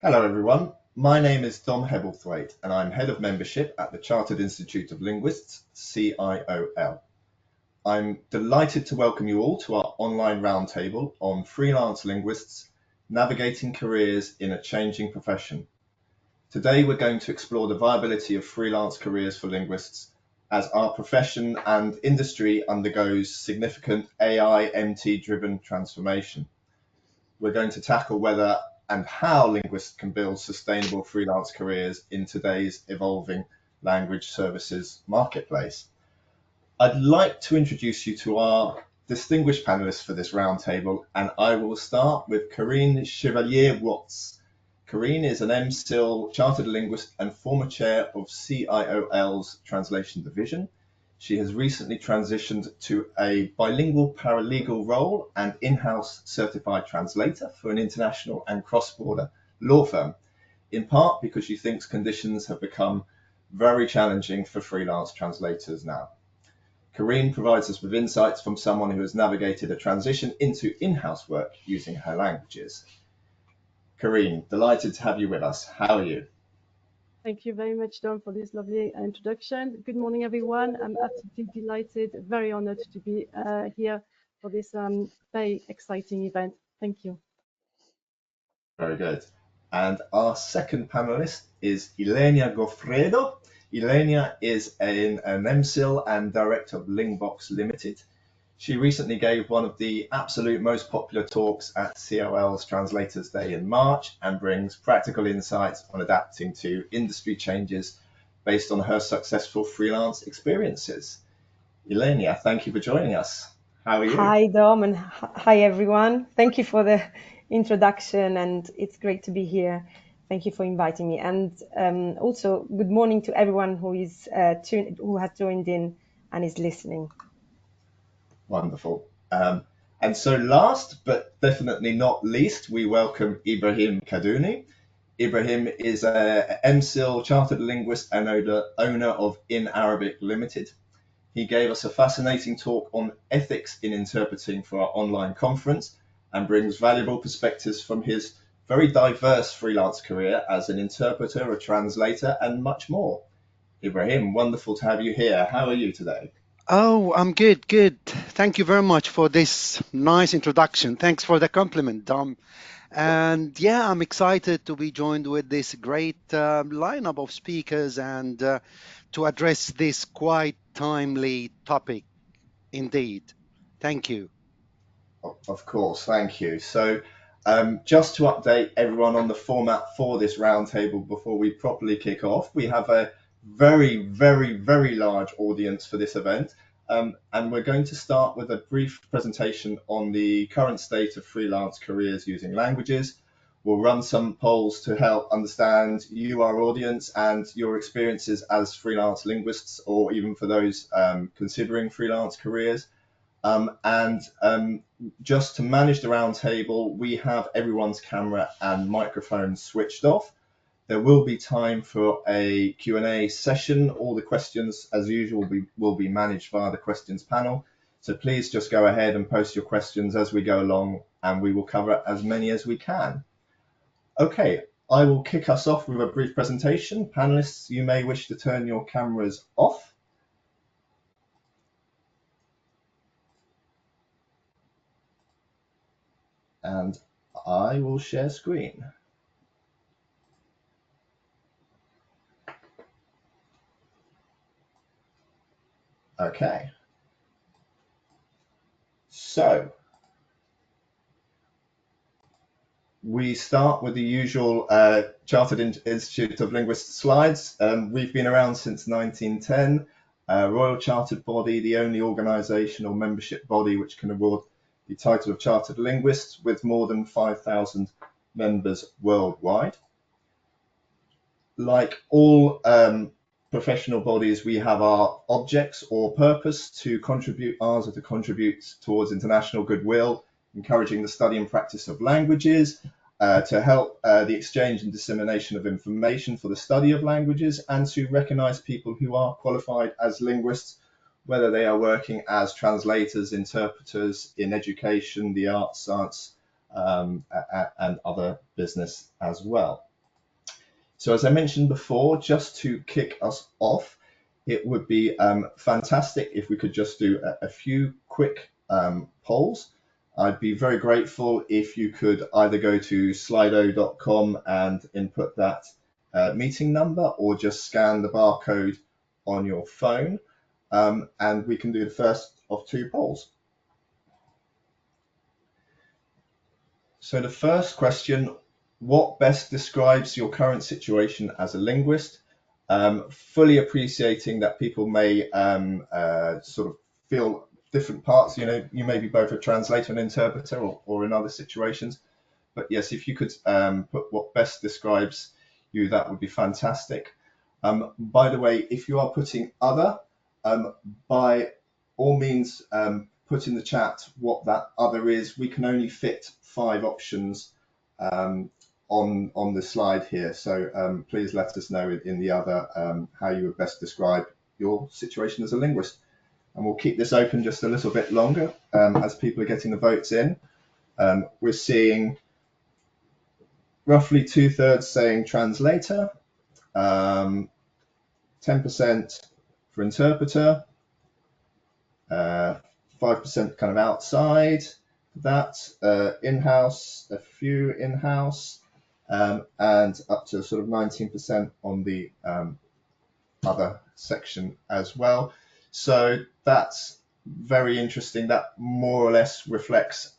Hello everyone, my name is Dom Hebblethwaite and I'm Head of Membership at the Chartered Institute of Linguists, CIOL. I'm delighted to welcome you all to our online roundtable on freelance linguists navigating careers in a changing profession. Today we're going to explore the viability of freelance careers for linguists as our profession and industry undergoes significant AI/MT driven transformation. We're going to tackle whether and how linguists can build sustainable freelance careers in today's evolving language services marketplace. I'd like to introduce you to our distinguished panelists for this roundtable, and I will start with Corinne Chevalier-Watts. Corinne is an MSIL chartered linguist and former chair of CIOL's translation division. She has recently transitioned to a bilingual paralegal role and in-house certified translator for an international and cross-border law firm, in part because she thinks conditions have become very challenging for freelance translators now. Corinne provides us with insights from someone who has navigated a transition into in-house work using her languages. Corinne, delighted to have you with us. How are you? Thank you very much, Dom, for this lovely introduction. Good morning, everyone. I'm absolutely delighted, very honored to be here for this very exciting event. Thank you. Very good. And our second panelist is Ilenia Goffredo. Ilenia is an MSIL and director of Lingbox Limited. She recently gave one of the absolute most popular talks at CIOL's Translators Day in March and brings practical insights on adapting to industry changes based on her successful freelance experiences. Ilenia, thank you for joining us. How are you? Hi, Dom, and hi, everyone. Thank you for the introduction, and it's great to be here. Thank you for inviting me. And also, good morning to everyone who is who has joined in and is listening. Wonderful. And so last, but definitely not least, we welcome Ibrahim Kadouni. Ibrahim is a MSIL chartered linguist and owner of In Arabic Limited. He gave us a fascinating talk on ethics in interpreting for our online conference and brings valuable perspectives from his very diverse freelance career as an interpreter, a translator, and much more. Ibrahim, wonderful to have you here. How are you today? Oh, I'm good, good. Thank you very much for this nice introduction. Thanks for the compliment, Dom. And yeah, I'm excited to be joined with this great lineup of speakers and to address this quite timely topic indeed. Thank you. Of course, thank you. So just to update everyone on the format for this roundtable before we properly kick off, we have a very large audience for this event. And we're going to start with a brief presentation on the current state of freelance careers using languages. We'll run some polls to help understand you, our audience, and your experiences as freelance linguists, or even for those considering freelance careers. Just to manage the roundtable, we have everyone's camera and microphone switched off. There will be time for a Q&A session. All the questions, as usual, will be managed via the questions panel. So please just go ahead and post your questions as we go along, and we will cover as many as we can. Okay, I will kick us off with a brief presentation. Panelists, you may wish to turn your cameras off. And I will share screen. Okay. So we start with the usual Chartered Institute of Linguists slides. We've been around since 1910. Royal Chartered Body, the only organisation or membership body which can award the title of Chartered Linguists, with more than 5,000 members worldwide. Like all professional bodies, we have our objects or purpose to contribute. Ours are to contribute towards international goodwill, encouraging the study and practice of languages, to help the exchange and dissemination of information for the study of languages, and to recognise people who are qualified as linguists, whether they are working as translators, interpreters in education, the arts, science, and other business as well. So as I mentioned before, just to kick us off, it would be fantastic if we could just do a few quick polls. I'd be very grateful if you could either go to slido.com and input that meeting number, or just scan the barcode on your phone, and we can do the first of two polls. So the first question: what best describes your current situation as a linguist? Fully appreciating that people may sort of feel different parts. You know, you may be both a translator and interpreter, or in other situations. But yes, if you could put what best describes you, that would be fantastic. By the way, if you are putting other, by all means, put in the chat what that other is. We can only fit 5 options on the slide here, so please let us know in the other how you would best describe your situation as a linguist. And we'll keep this open just a little bit longer as people are getting the votes in. We're seeing roughly 2/3 saying translator, 10% for interpreter, 5% kind of outside that, in-house, a few in-house, and up to sort of 19% on the other section as well. So that's very interesting. That more or less reflects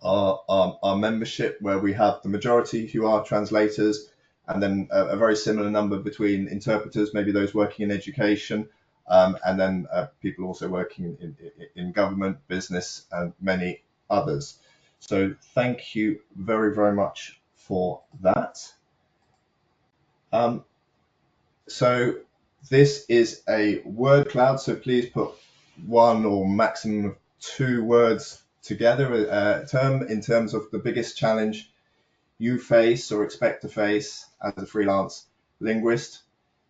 our membership, where we have the majority who are translators, and then a very similar number between interpreters, maybe those working in education, and then people also working in government, business, and many others. So thank you very, very much for that. So this is a word cloud, so please put 1 or maximum of 2 words together, term in terms of the biggest challenge you face or expect to face as a freelance linguist.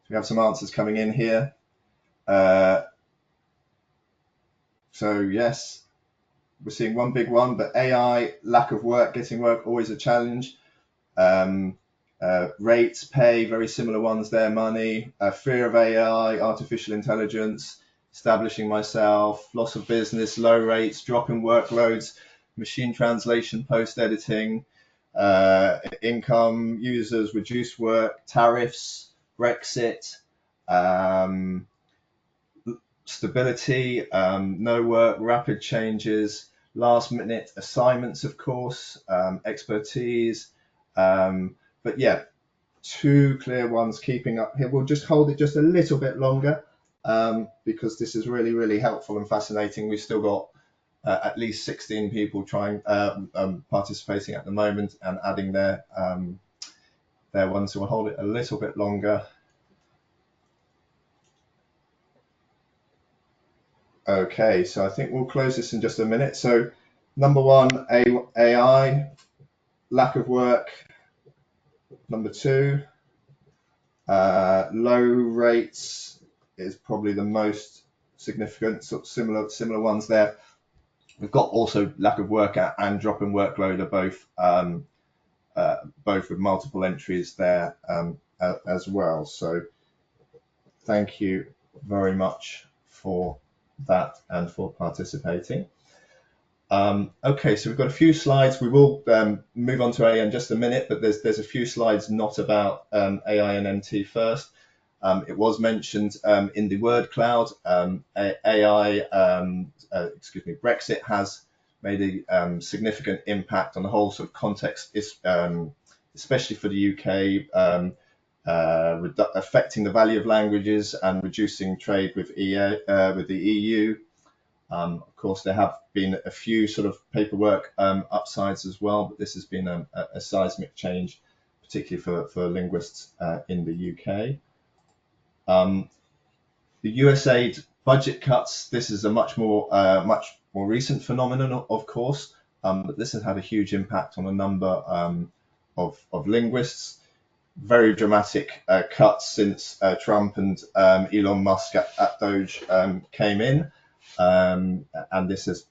We have some answers coming in here. So yes, we're seeing one big one, but AI, lack of work, getting work, always a challenge. Rates, pay, very similar ones there, money, fear of AI, artificial intelligence, establishing myself, loss of business, low rates, drop in workloads, machine translation, post-editing, income, users, reduced work, tariffs, Brexit, stability, no work, rapid changes, last minute assignments, of course, expertise. But yeah, 2 clear ones keeping up here. We'll just hold it just a little bit longer because this is really, really helpful and fascinating. We've still got at least 16 people participating at the moment and adding their ones, so we'll hold it a little bit longer. Okay, so I think we'll close this in just a minute. So number 1, AI, lack of work. Number 2, low rates is probably the most significant, sort of similar ones there. We've got also lack of work and drop in workload are both with multiple entries there as well. So thank you very much for that and for participating. Okay, so we've got a few slides. We will move on to AI in just a minute, but there's a few slides not about AI and MT first. It was mentioned in the word cloud. Brexit has made a significant impact on the whole sort of context, especially for the UK, affecting the value of languages and reducing trade with the EU. Of course, there have been a few sort of paperwork upsides as well, but this has been a seismic change, particularly for linguists in the UK. The USAID budget cuts, this is a much more recent phenomenon, of course, but this has had a huge impact on a number of linguists. Very dramatic cuts since Trump and Elon Musk at Doge came in. And this has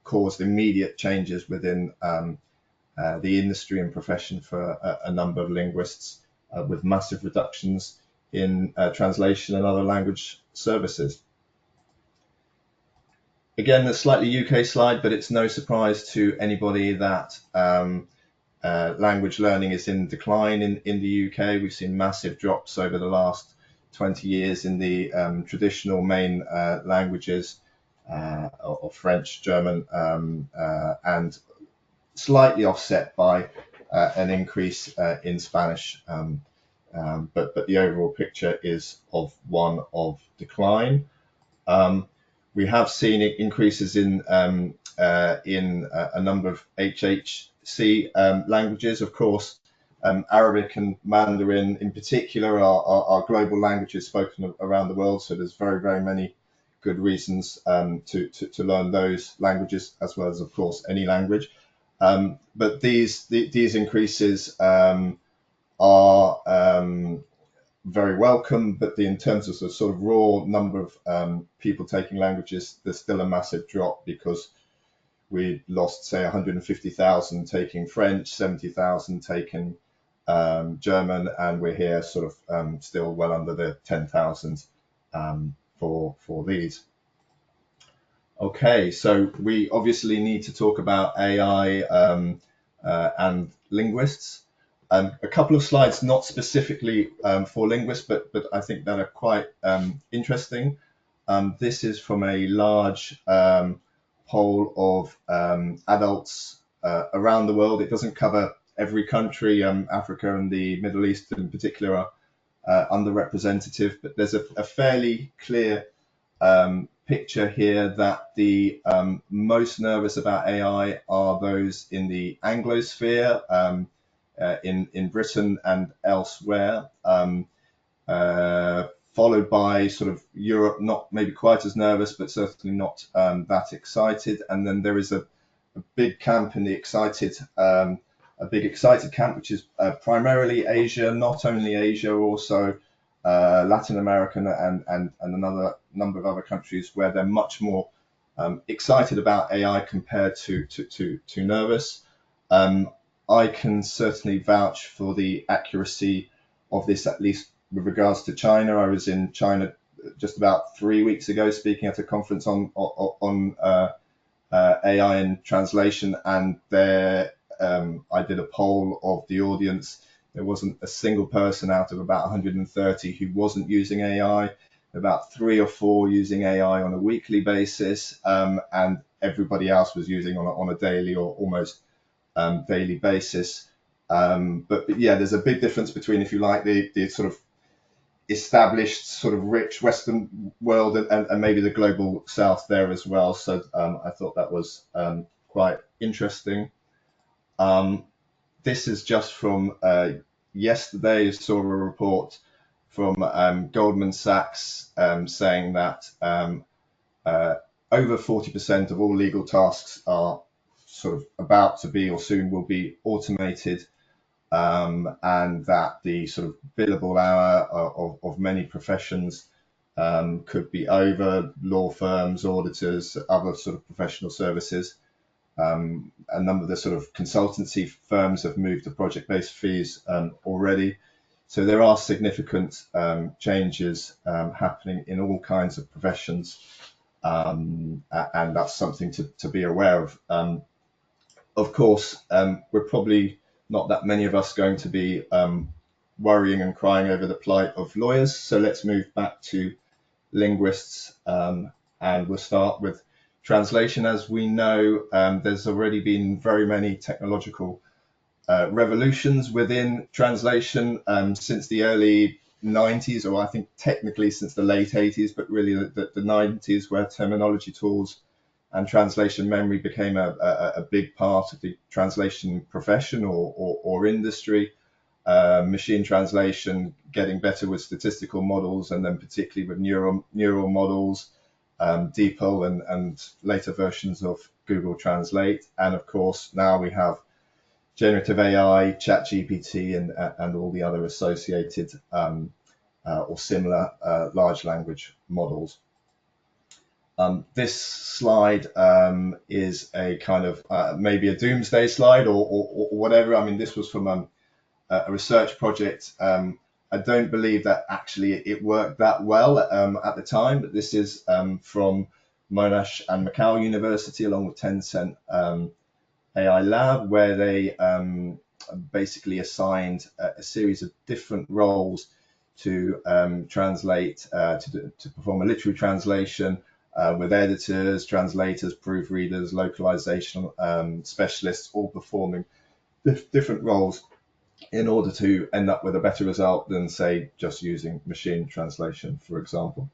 caused immediate changes within the industry and profession for a number of linguists. with massive reductions in translation and other language services. Again, a slightly UK slide, but it's no surprise to anybody that language learning is in decline in the UK. We've seen massive drops over the last 20 years in the traditional main languages of French, German, and slightly offset by an increase in Spanish. But the overall picture is of one of decline. We have seen increases in a number of HHC languages. Of course, Arabic and Mandarin in particular are global languages spoken around the world. So there's very, very many good reasons to learn those languages, as well as, of course, any language. But these increases are very welcome, but in terms of the sort of raw number of people taking languages, there's still a massive drop, because we lost, say, 150,000 taking French, 70,000 taking German, and we're here sort of still well under the 10,000 for these. Okay, so we obviously need to talk about AI and linguists. A couple of slides, not specifically for linguists, but I think that are quite interesting. This is from a large poll of adults around the world. It doesn't cover every country. Africa and the Middle East in particular are underrepresented, but there's a fairly clear picture here that the most nervous about AI are those in the Anglosphere, in Britain and elsewhere, followed by sort of Europe, not maybe quite as nervous, but certainly not that excited. And then there is a big camp in the excited, a big excited camp, which is primarily Asia, not only Asia, also Latin American and another number of other countries where they're much more excited about AI compared to nervous. I can certainly vouch for the accuracy of this, at least with regards to China. I was in China just about 3 weeks ago speaking at a conference on AI and translation, and there I did a poll of the audience. There wasn't a single person out of about 130 who wasn't using AI, about 3 or 4 using AI on a weekly basis, and everybody else was using on a daily or almost daily basis. But yeah, there's a big difference between, if you like, the sort of established sort of rich Western world and maybe the global South there as well. So I thought that was quite interesting. This is just from yesterday. I saw a report from Goldman Sachs saying that over 40% of all legal tasks are sort of about to be or soon will be automated, and that the sort of billable hour of many professions could be over. Law firms, auditors, other sort of professional services. A number of the sort of consultancy firms have moved to project-based fees already. So there are significant changes happening in all kinds of professions, and that's something to be aware of. Of course, we're probably not that many of us going to be worrying and crying over the plight of lawyers. So let's move back to linguists, and we'll start with translation. As we know, there's already been very many technological revolutions within translation since the early 90s, or I think technically since the late 80s, but really the 90s, where terminology tools and translation memory became a big part of the translation profession or industry. Machine translation getting better with statistical models, and then particularly with neural models, DeepL and later versions of Google Translate. And of course, now we have generative AI, ChatGPT, and all the other associated or similar large language models. This slide is a kind of maybe a doomsday slide or whatever. I mean, this was from a research project. I don't believe that actually it worked that well at the time, but this is from Monash and Macau University along with Tencent AI Lab, where they basically assigned a series of different roles to translate, to perform a literary translation with editors, translators, proofreaders, localization specialists, all performing different roles in order to end up with a better result than, say, just using machine translation, for example.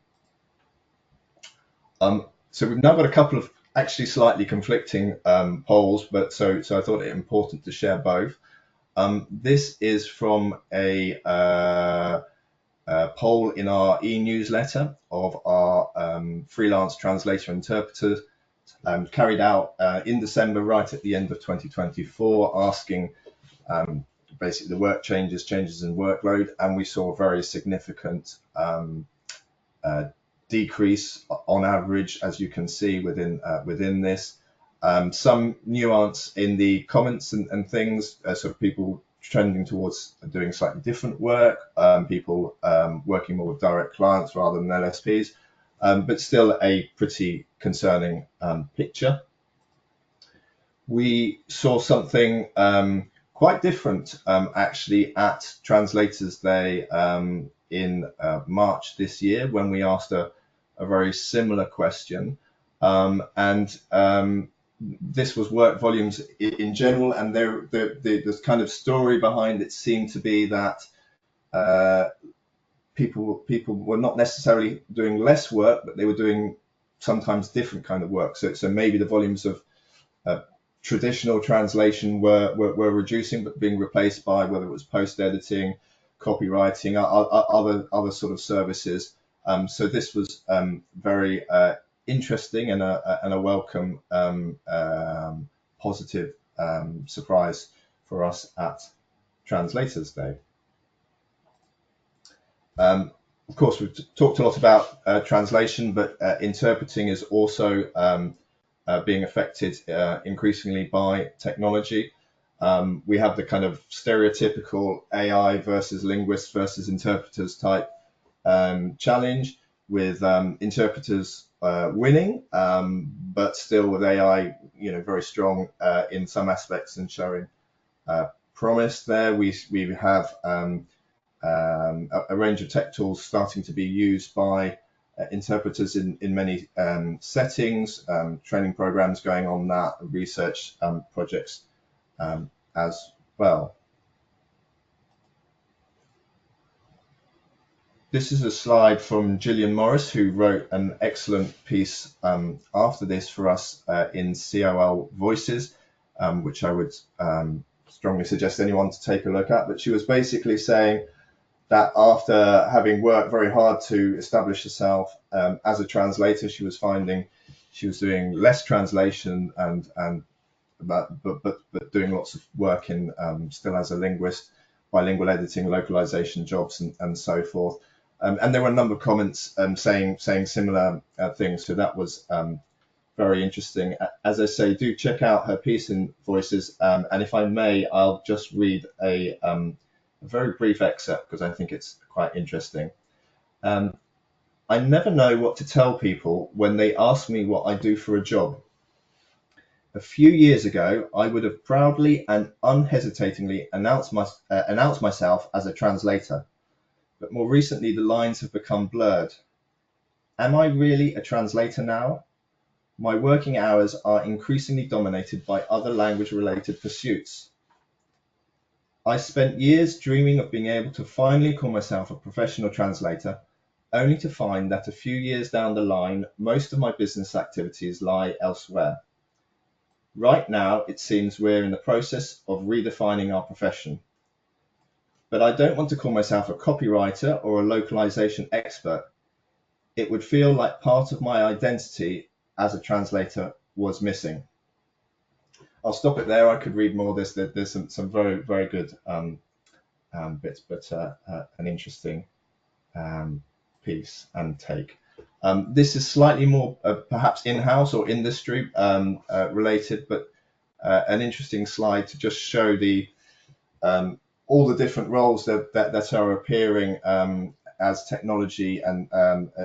So we've now got a couple of actually slightly conflicting polls, but so I thought it important to share both. This is from a poll in our e-newsletter of our freelance translator interpreters, carried out in December, right at the end of 2024, asking basically the work changes in workload, and we saw a very significant decrease on average, as you can see within this. Some nuance in the comments and things, sort of people trending towards doing slightly different work, people working more with direct clients rather than LSPs, but still a pretty concerning picture. We saw something quite different actually at Translators Day in March this year, when we asked a very similar question, and this was work volumes in general, and the kind of story behind it seemed to be that people were not necessarily doing less work, but they were doing sometimes different kind of work. So maybe the volumes of traditional translation were reducing, but being replaced by whether it was post editing, copywriting, other sort of services. So this was very interesting and a welcome positive surprise for us at Translators Day. Of course, we've talked a lot about translation, but interpreting is also being affected increasingly by technology. We have the kind of stereotypical AI versus linguists versus interpreters type challenge, with interpreters winning, but still with AI, very strong in some aspects and showing promise there. We have a range of tech tools starting to be used by interpreters in many settings, training programs going on that, research projects as well. This is a slide from Gillian Morris, who wrote an excellent piece after this for us in CIOL Voices, which I would strongly suggest anyone to take a look at. But she was basically saying that after having worked very hard to establish herself as a translator, she was finding she was doing less translation but doing lots of work in still as a linguist, bilingual editing, localization jobs, and so forth. And there were a number of comments saying similar things. So that was very interesting. As I say, do check out her piece in Voices. And if I may, I'll just read a very brief excerpt because I think it's quite interesting. I never know what to tell people when they ask me what I do for a job. A few years ago, I would have proudly and unhesitatingly announced myself as a translator, but more recently the lines have become blurred. Am I really a translator now? My working hours are increasingly dominated by other language-related pursuits. I spent years dreaming of being able to finally call myself a professional translator, only to find that a few years down the line, most of my business activities lie elsewhere. Right now, it seems we're in the process of redefining our profession. But I don't want to call myself a copywriter or a localization expert. It would feel like part of my identity as a translator was missing. I'll stop it there. I could read more. There's some very, very good bits, but an interesting piece and take. This is slightly more perhaps in-house or industry related, but an interesting slide to just show the all the different roles that are appearing as technology and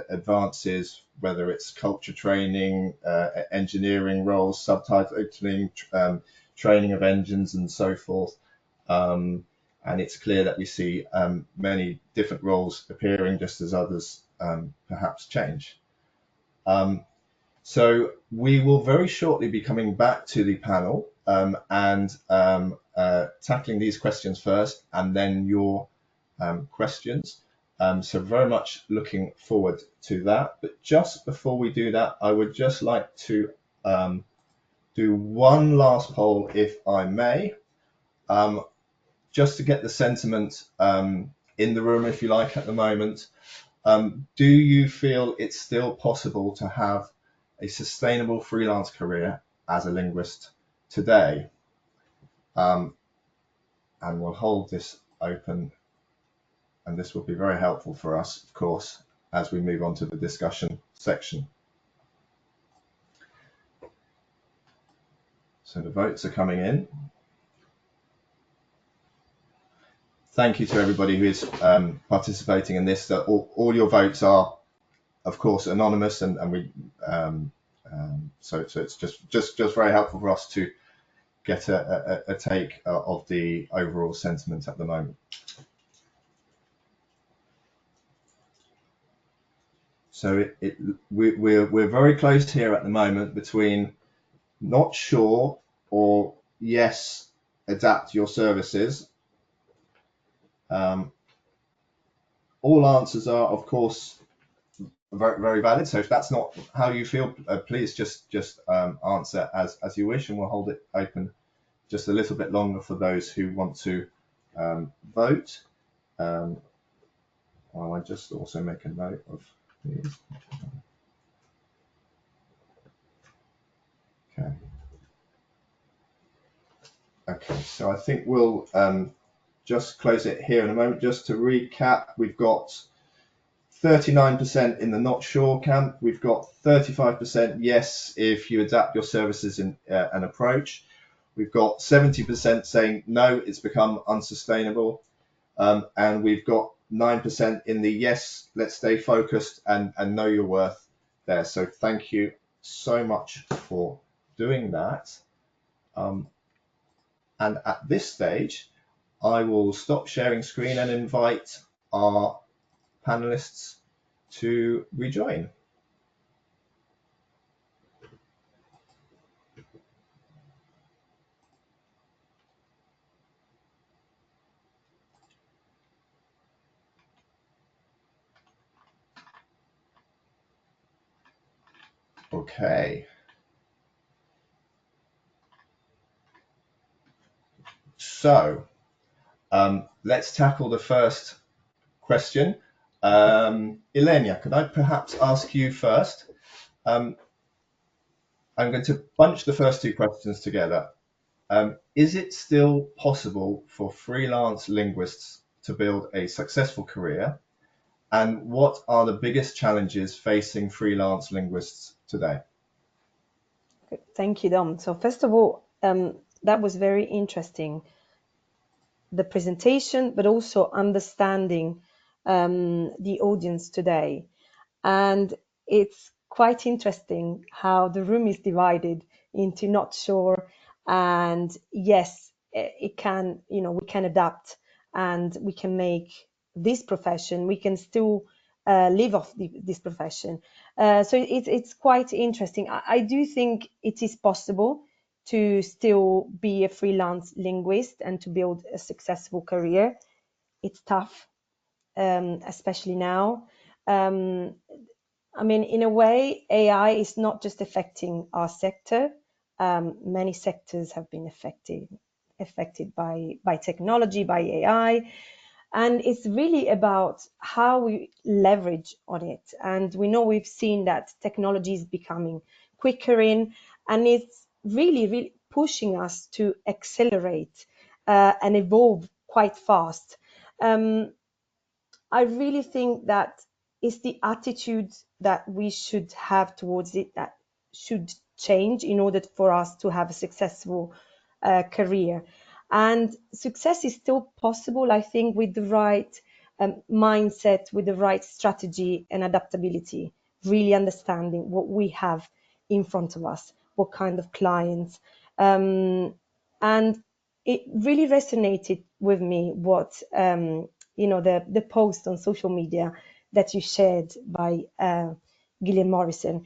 advances, whether it's culture training, engineering roles, subtitling, training of engines, and so forth. And it's clear that we see many different roles appearing just as others perhaps change. So we will very shortly be coming back to the panel and tackling these questions first and then your questions. So very much looking forward to that. But just before we do that, I would just like to do one last poll, if I may, just to get the sentiment in the room, if you like, at the moment. Do you feel it's still possible to have a sustainable freelance career as a linguist today? And we'll hold this open, and this will be very helpful for us, of course, as we move on to the discussion section. So the votes are coming in. Thank you to everybody who is participating in this. All your votes are, of course, anonymous, and we so it's just very helpful for us to get a take of the overall sentiment at the moment. So we're very close here at the moment between not sure or yes, adapt your services. All answers are, of course, very, very valid. So if that's not how you feel, please just answer as you wish, and we'll hold it open just a little bit longer for those who want to vote. While I just also make a note of these. Okay. Okay, so I think we'll just close it here in a moment. Just to recap, we've got 39% in the not sure camp. We've got 35% yes if you adapt your services in an approach. We've got 70% saying no, it's become unsustainable. And we've got 9% in the yes, let's stay focused and know your worth there. So thank you so much for doing that. And at this stage, I will stop sharing screen and invite our panelists to rejoin. Okay. So let's tackle the first question. Ilenia, could I perhaps ask you first? I'm going to bunch the first two questions together. Is it still possible for freelance linguists to build a successful career? And what are the biggest challenges facing freelance linguists today? Thank you, Dom. So first of all, that was very interesting, the presentation, but also understanding the audience today. And it's quite interesting how the room is divided into not sure and yes, it can, we can adapt and we can make this profession, we can still live off this profession. So it's quite interesting. I do think it is possible to still be a freelance linguist and to build a successful career. It's tough, especially now. I mean, in a way, AI is not just affecting our sector. Many sectors have been affected by technology, by AI. And it's really about how we leverage on it. And we know we've seen that technology is becoming quicker and it's really pushing us to accelerate and evolve quite fast. I really think that it's the attitude that we should have towards it that should change in order for us to have a successful career. And success is still possible, I think, with the right mindset, with the right strategy and adaptability, really understanding what we have in front of us, what kind of clients. And it really resonated with me what the post on social media that you shared by Gillian Morrison,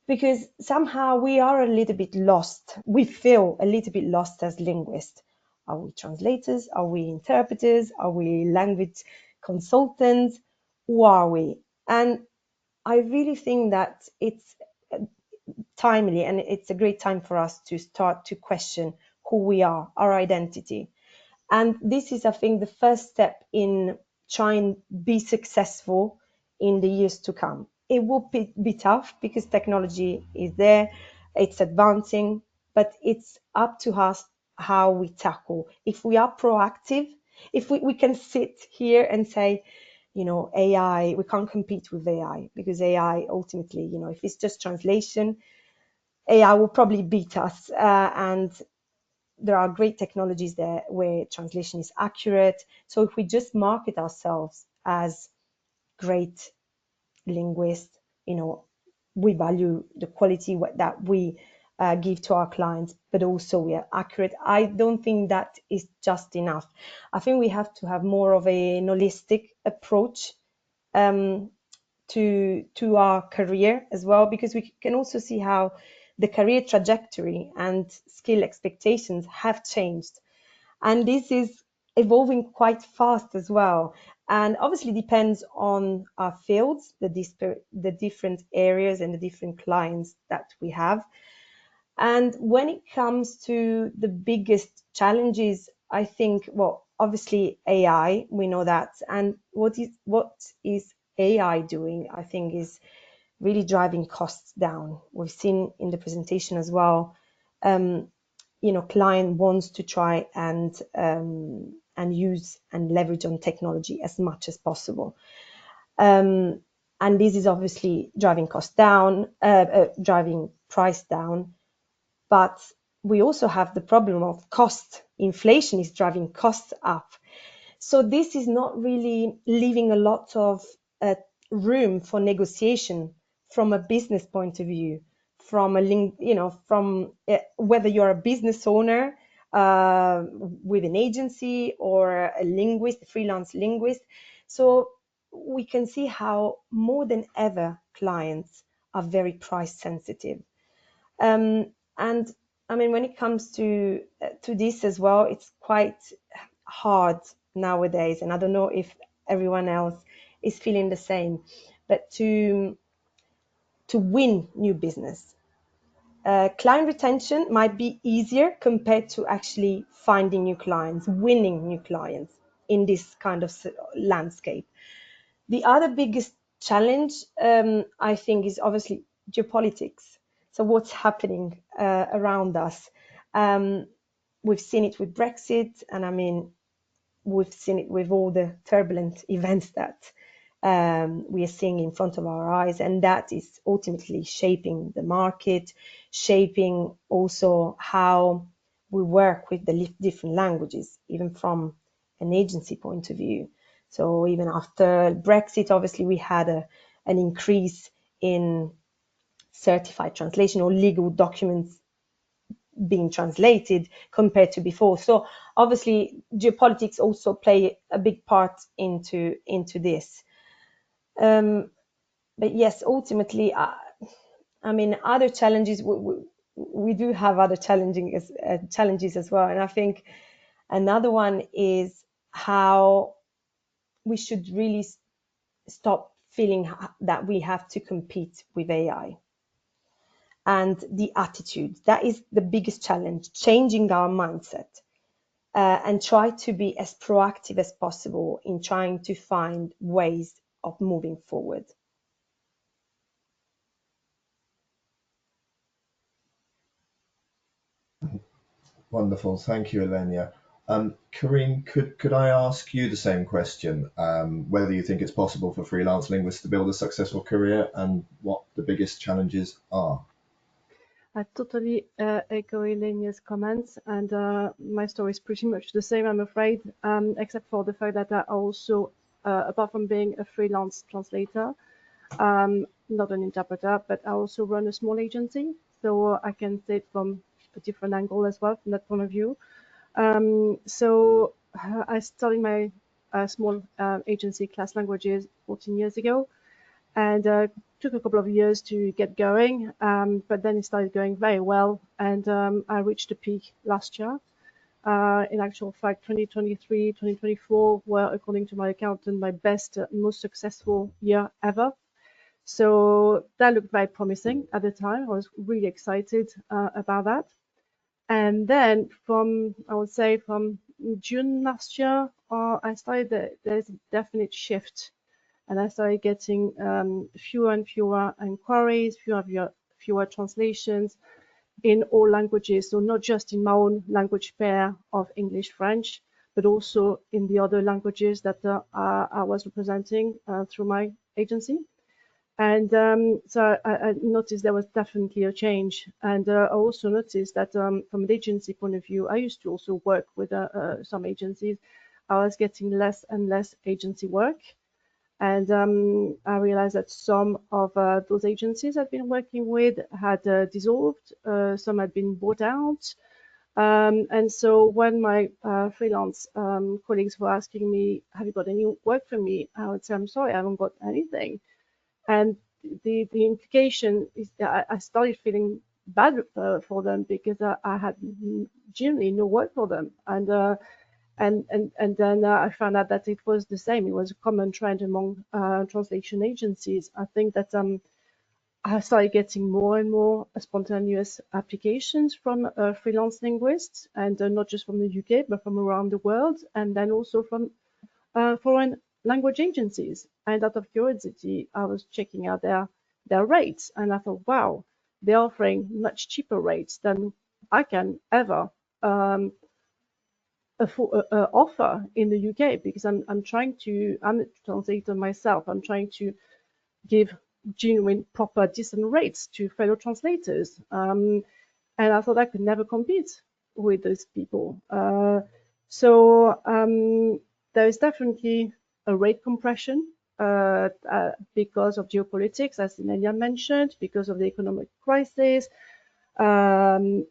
because somehow we are a little bit lost. We feel a little bit lost as linguists. Are we translators? Are we interpreters? Are we language consultants? Who are we? And I really think that it's timely and it's a great time for us to start to question who we are, our identity. And this is, I think, the first step in trying to be successful in the years to come. It will be tough because technology is there, it's advancing, but it's up to us how we tackle. If we are proactive, if we can sit here and say, AI, we can't compete with AI because AI ultimately, if it's just translation, AI will probably beat us. And there are great technologies there where translation is accurate. So if we just market ourselves as great linguists, we value the quality that we give to our clients, but also we are accurate. I don't think that is just enough. I think we have to have more of a holistic approach to our career as well, because we can also see how the career trajectory and skill expectations have changed. And this is evolving quite fast as well. And obviously depends on our fields, the different areas and the different clients that we have. And when it comes to the biggest challenges, I think, well, obviously AI, we know that. And what is AI doing, I think, is really driving costs down. We've seen in the presentation as well, client wants to try and use and leverage on technology as much as possible. And this is obviously driving costs down, driving price down. But we also have the problem of cost. Inflation is driving costs up. So this is not really leaving a lot of room for negotiation from a business point of view, from whether you're a business owner with an agency or a linguist, a freelance linguist. So we can see how more than ever clients are very price sensitive. And I mean, when it comes to this as well, it's quite hard nowadays, and I don't know if everyone else is feeling the same, but to win new business. Client retention might be easier compared to actually finding new clients, winning new clients in this kind of landscape. The other biggest challenge, I think, is obviously geopolitics. So what's happening around us? We've seen it with Brexit, and I mean, we've seen it with all the turbulent events that we are seeing in front of our eyes, and that is ultimately shaping the market, shaping also how we work with the different languages, even from an agency point of view. So even after Brexit, obviously we had an increase in certified translation or legal documents being translated compared to before. So obviously geopolitics also play a big part into this. But yes, ultimately, I mean, other challenges, we do have other challenges as well. And I think another one is how we should really stop feeling that we have to compete with AI. And the attitude, that is the biggest challenge, changing our mindset and try to be as proactive as possible in trying to find ways of moving forward. Wonderful, thank you, Elenia. Karine, could I ask you the same question, whether you think it's possible for freelance linguists to build a successful career and what the biggest challenges are? I totally echo Elenia's comments, and my story is pretty much the same, I'm afraid, except for the fact that I also, apart from being a freelance translator, not an interpreter, but I also run a small agency, so I can say it from a different angle as well, from that point of view. So I started my small agency, Class Languages, 14 years ago, and took a couple of years to get going, but then it started going very well, and I reached a peak last year. In actual fact, 2023, 2024 were, according to my accountant, my best, most successful year ever. So that looked very promising at the time. I was really excited about that. And then I would say from June last year, I started, there's a definite shift, and I started getting fewer and fewer inquiries, fewer translations in all languages. So not just in my own language pair of English, French, but also in the other languages that I was representing through my agency. And so I noticed there was definitely a change. And I also noticed that from an agency point of view, I used to also work with some agencies. I was getting less and less agency work. And I realized that some of those agencies I'd been working with had dissolved, some had been bought out. And so when my freelance colleagues were asking me, have you got any work for me? I would say, I'm sorry, I haven't got anything. And the implication is that I started feeling bad for them because I had genuinely no work for them. And then I found out that it was the same. It was a common trend among translation agencies. I think that I started getting more and more spontaneous applications from freelance linguists, and not just from the UK, but from around the world, and then also from foreign language agencies. And out of curiosity, I was checking out their rates, and I thought, wow, they're offering much cheaper rates than I can ever offer in the UK, because I'm a translator myself. I'm trying to give genuine, proper, decent rates to fellow translators. And I thought I could never compete with those people. So there is definitely a rate compression because of geopolitics, as Nelia mentioned, because of the economic crisis, and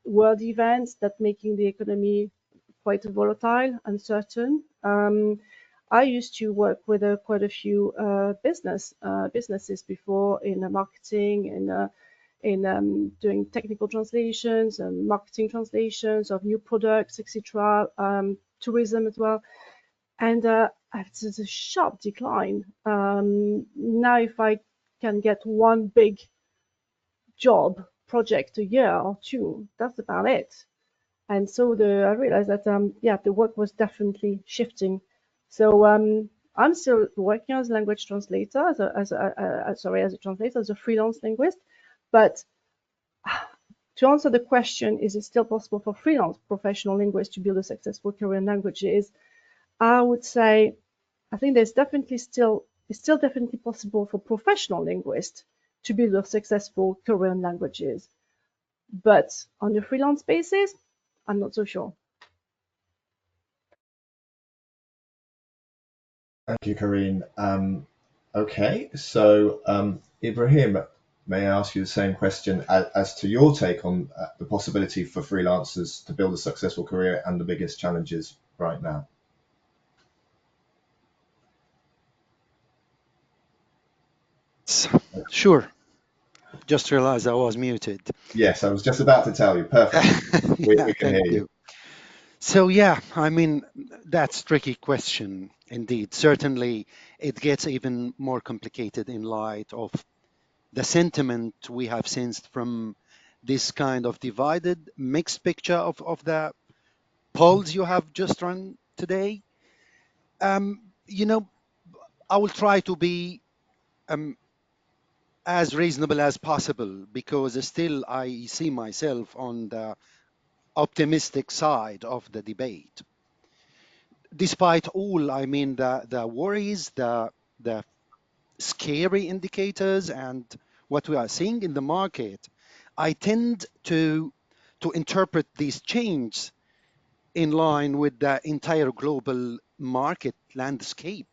world events that making the economy quite volatile, uncertain. I used to work with quite a few businesses before in marketing and in doing technical translations and marketing translations of new products, etc. Tourism as well, and after the sharp decline, now if I can get one big job project a year or two, that's about it. And so I realized that yeah, the work was definitely shifting. So I'm still working as a language translator, as a translator, as a freelance linguist. But to answer the question, is it still possible for freelance professional linguists to build a successful career in languages? I would say I think it's still definitely possible for professional linguists to build a successful career in languages. But on a freelance basis, I'm not so sure. Thank you, Karine. Okay, so Ibrahim, may I ask you the same question as to your take on the possibility for freelancers to build a successful career and the biggest challenges right now? Sure. Just realized I was muted. Yes, I was just about to tell you. Perfect. We Yeah, can thank hear you. you. So yeah, I mean, that's tricky question indeed. Certainly, it gets even more complicated in light of the sentiment we have sensed from this kind of divided, mixed picture of the polls you have just run today. You know, I will try to be as reasonable as possible because still I see myself on the optimistic side of the debate. Despite all, I mean, the worries, the scary indicators, and what we are seeing in the market, I tend to interpret these changes in line with the entire global market landscape.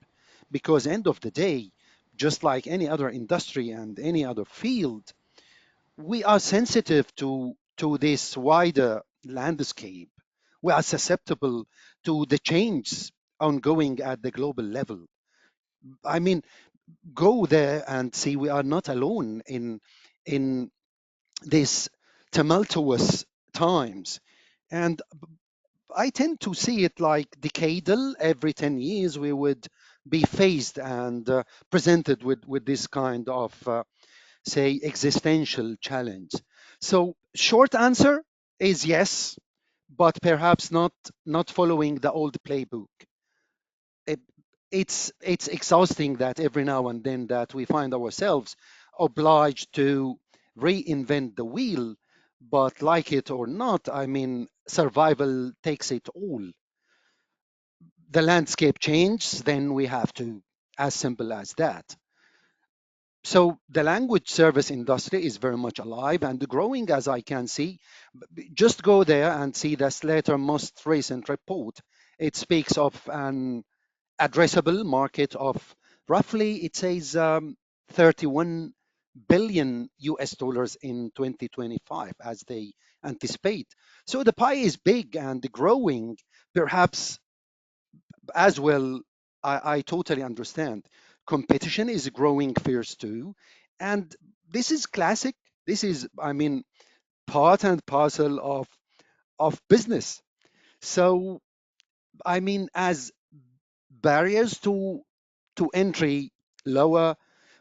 Because end of the day, just like any other industry and any other field, we are sensitive to this wider landscape. We are susceptible to the change ongoing at the global level. I mean, go there and see we are not alone in these tumultuous times. And I tend to see it like decadal. Every 10 years, we would be faced and presented with this kind of, say, existential challenge. So, short answer is yes, but perhaps not following the old playbook. It, it's exhausting that every now and then that we find ourselves obliged to reinvent the wheel, but like it or not, I mean, survival takes it all. The landscape changes, then we have to, as simple as that. So the language service industry is very much alive and growing, as I can see. Just go there and see the Slater most recent report. It speaks of an addressable market of roughly, it says, 31 billion US dollars in 2025 as they anticipate. So the pie is big and growing. Perhaps as well, I totally understand. Competition is growing fierce too. And this is classic. This is, I mean, part and parcel of business. So, I mean, as barriers to entry lower,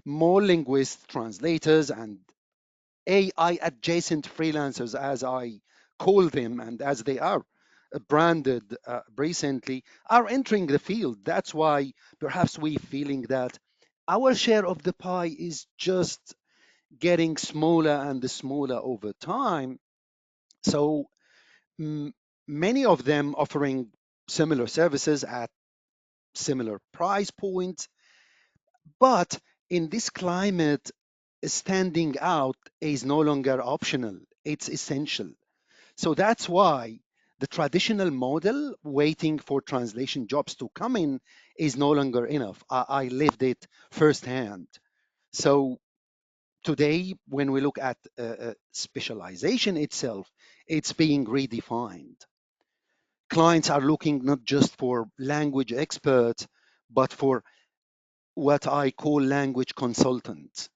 more linguists, translators, and AI adjacent freelancers, as I call them, and as they are branded recently, are entering the field. That's why perhaps we feeling that our share of the pie is just getting smaller and smaller over time. So mm, many of them offering similar services at similar price points, but in this climate, standing out is no longer optional, it's essential. So that's why the traditional model, waiting for translation jobs to come in, is no longer enough. I lived it firsthand. So today, when we look at specialization itself, it's being redefined. Clients are looking not just for language experts, but for what I call language consultants,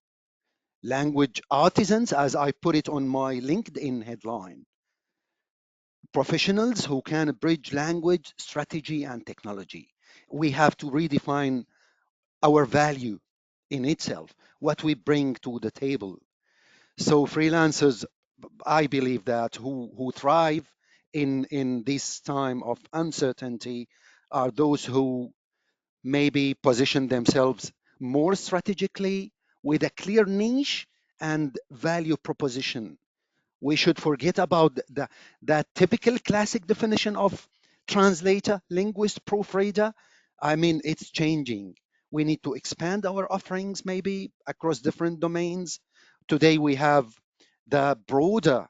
language artisans, as I put it on my LinkedIn headline, professionals who can bridge language, strategy, and technology. We have to redefine our value in itself, what we bring to the table. So freelancers, I believe that who thrive in this time of uncertainty are those who maybe position themselves more strategically with a clear niche and value proposition. We should forget about the typical classic definition of translator, linguist, proofreader. I mean, it's changing. We need to expand our offerings maybe across different domains. Today we have the broader,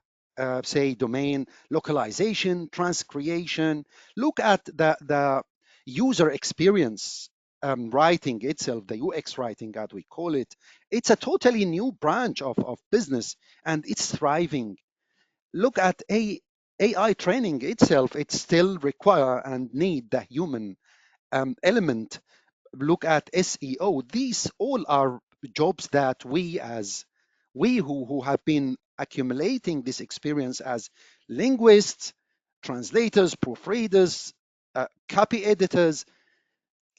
say, domain localization, transcreation. Look at the user experience writing itself, the UX writing, as we call it. It's a totally new branch of business and it's thriving. Look at AI training itself, it still require and need the human element. Look at SEO. These all are jobs that we who have been accumulating this experience as linguists, translators, proofreaders, copy editors,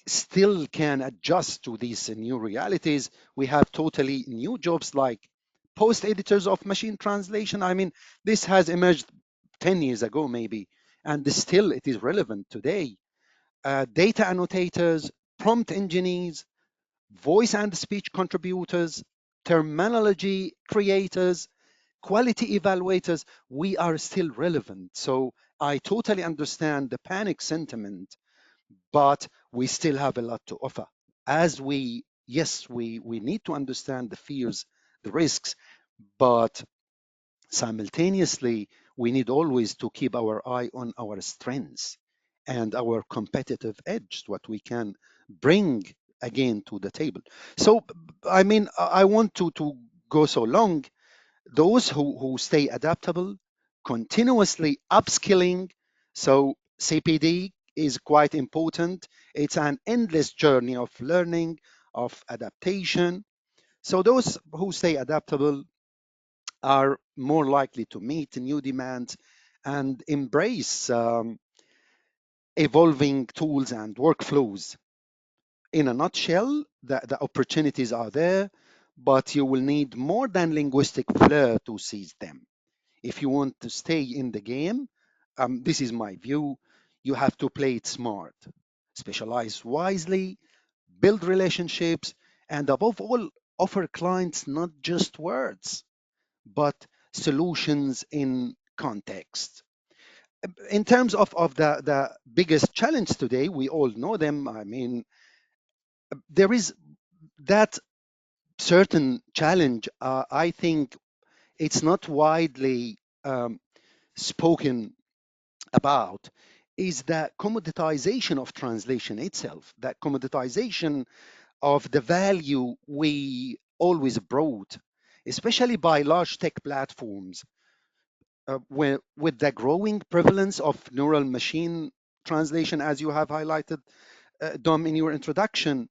still can adjust to these new realities. We have totally new jobs like post editors of machine translation. I mean, this has emerged 10 years ago, maybe, and still it is relevant today. Data annotators, prompt engineers, voice and speech contributors, terminology creators, quality evaluators, we are still relevant. So I totally understand the panic sentiment, but we still have a lot to offer. As we, yes, we need to understand the fears the risks, but simultaneously, we need always to keep our eye on our strengths and our competitive edge, what we can bring again to the table. So, I mean, I want to go so long. Those who stay adaptable, continuously upskilling. So, CPD is quite important. It's an endless journey of learning, of adaptation. So, those who stay adaptable are more likely to meet new demands and embrace evolving tools and workflows. In a nutshell, the opportunities are there, but you will need more than linguistic flair to seize them. If you want to stay in the game, this is my view, you have to play it smart, specialize wisely, build relationships, and above all, offer clients not just words, but solutions in context. In terms of the biggest challenge today, we all know them. I mean, there is that certain challenge. I think it's not widely spoken about is the commoditization of translation itself, that commoditization of the value we always brought, especially by large tech platforms with the growing prevalence of neural machine translation, as you have highlighted, Dom, in your introduction,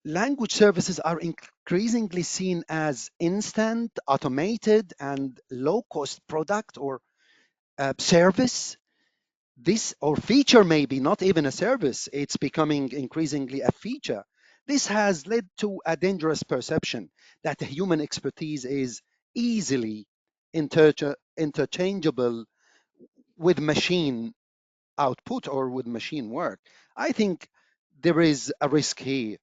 language services are increasingly seen as instant, automated, and low-cost product or service. This or feature, maybe not even a service, it's becoming increasingly a feature. This has led to a dangerous perception that human expertise is easily interchangeable with machine output or with machine work. I think there is a risk here.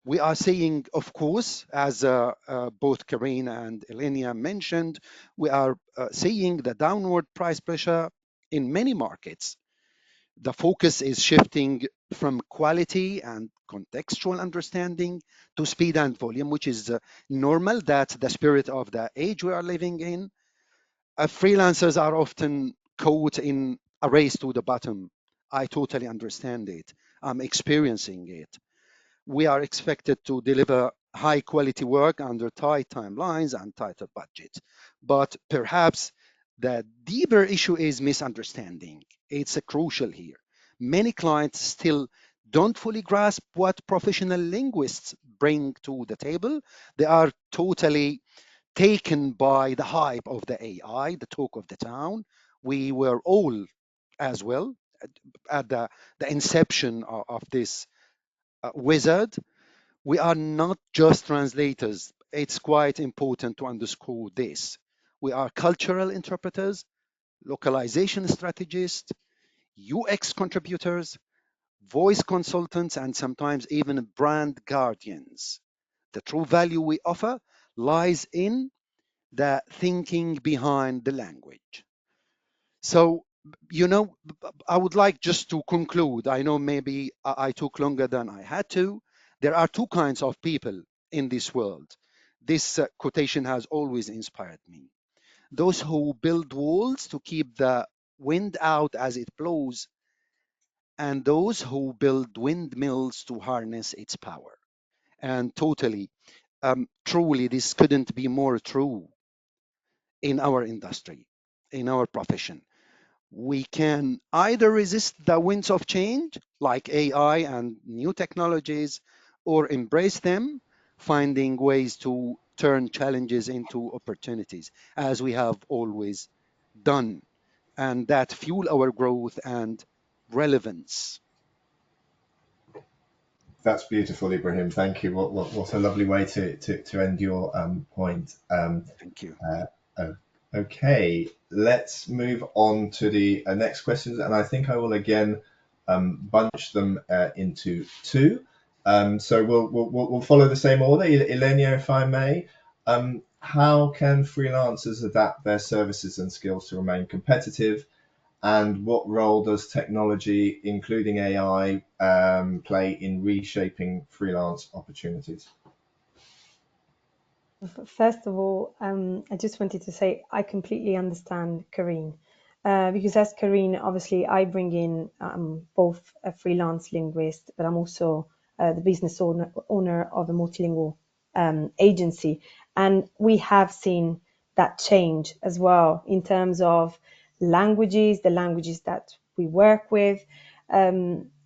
We are seeing, of course, as both Karine and Elenia mentioned, we are seeing the downward price pressure in many markets. The focus is shifting from quality and contextual understanding to speed and volume, which is normal. That's the spirit of the age we are living in. Freelancers are often caught in a race to the bottom. I totally understand it. I'm experiencing it. We are expected to deliver high quality work under tight timelines and tighter budgets. But perhaps the deeper issue is misunderstanding. It's a crucial here. Many clients still don't fully grasp what professional linguists bring to the table. They are totally taken by the hype of the AI, the talk of the town. We were all as well at the inception of this wizard. We are not just translators. It's quite important to underscore this. We are cultural interpreters, localization strategists, UX contributors, voice consultants, and sometimes even brand guardians. The true value we offer lies in the thinking behind the language. So, I would like just to conclude. I know maybe I took longer than I had to. There are two kinds of people in this world. This quotation has always inspired me. Those who build walls to keep the wind out as it blows, and those who build windmills to harness its power. And totally, truly, this couldn't be more true in our industry, in our profession. We can either resist the winds of change, like AI and new technologies, or embrace them, finding ways to turn challenges into opportunities, as we have always done, and that fuel our growth and relevance. That's beautiful, Ibrahim. Thank you. What a lovely way to end your point. Thank you. Oh, okay, let's move on to the next questions, and I think I will again bunch them into two. So we'll follow the same order. Elenia, if I may, how can freelancers adapt their services and skills to remain competitive? And what role does technology, including AI, play in reshaping freelance opportunities? First of all, I just wanted to say I completely understand Karine, because as Karine, obviously, I bring in both a freelance linguist, but I'm also the business owner of a multilingual agency, and we have seen that change as well in terms of languages, the languages that we work with.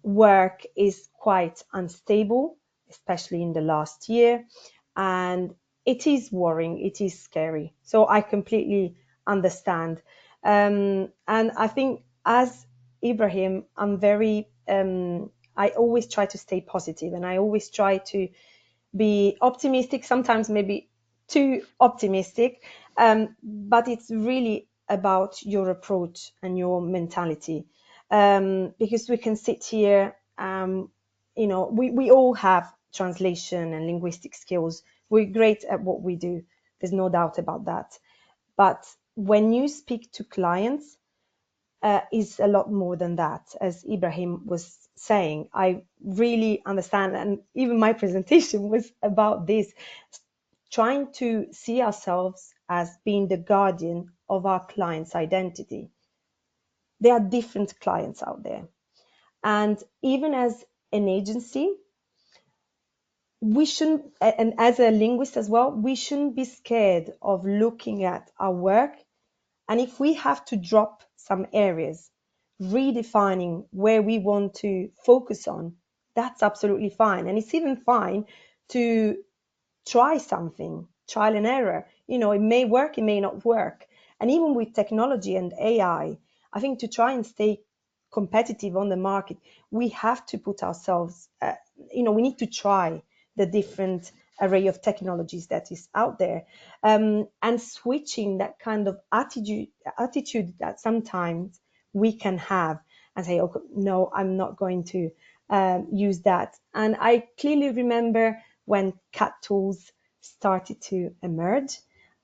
Work is quite unstable, especially in the last year, and it is worrying, it is scary. So I completely understand. And I think as Ibrahim, I always try to stay positive and I always try to be optimistic, sometimes maybe too optimistic. But it's really about your approach and your mentality. Because we can sit here, we all have translation and linguistic skills. We're great at what we do. There's no doubt about that. But when you speak to clients, is a lot more than that. As Ibrahim was saying, I really understand, and even my presentation was about this, trying to see ourselves as being the guardian of our client's identity. There are different clients out there. And even as an agency, we shouldn't, and as a linguist as well, we shouldn't be scared of looking at our work. And if we have to drop some areas, redefining where we want to focus on, that's absolutely fine. And it's even fine to try something, trial and error. It may work, it may not work. And even with technology and I think to try and stay competitive on the market, we have to put ourselves, we need to try the different array of technologies that is out there, and switching that kind of attitude that sometimes we can have and say, okay, no, I'm not going to use that. And I clearly remember when CAT tools started to emerge,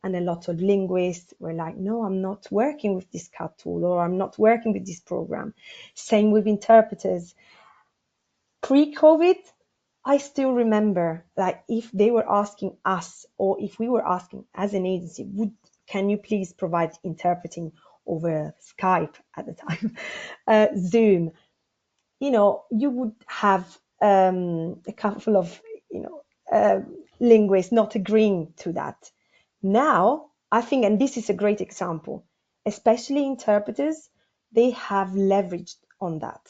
and a lot of linguists were like, no, I'm not working with this CAT tool, or I'm not working with this program. Same with interpreters. Pre-COVID, I still remember, like, if they were asking us, or if we were asking as an agency, can you please provide interpreting over Skype at the time, Zoom, you would have a couple of, linguists not agreeing to that. Now, I think, and this is a great example, especially interpreters, they have leveraged on that.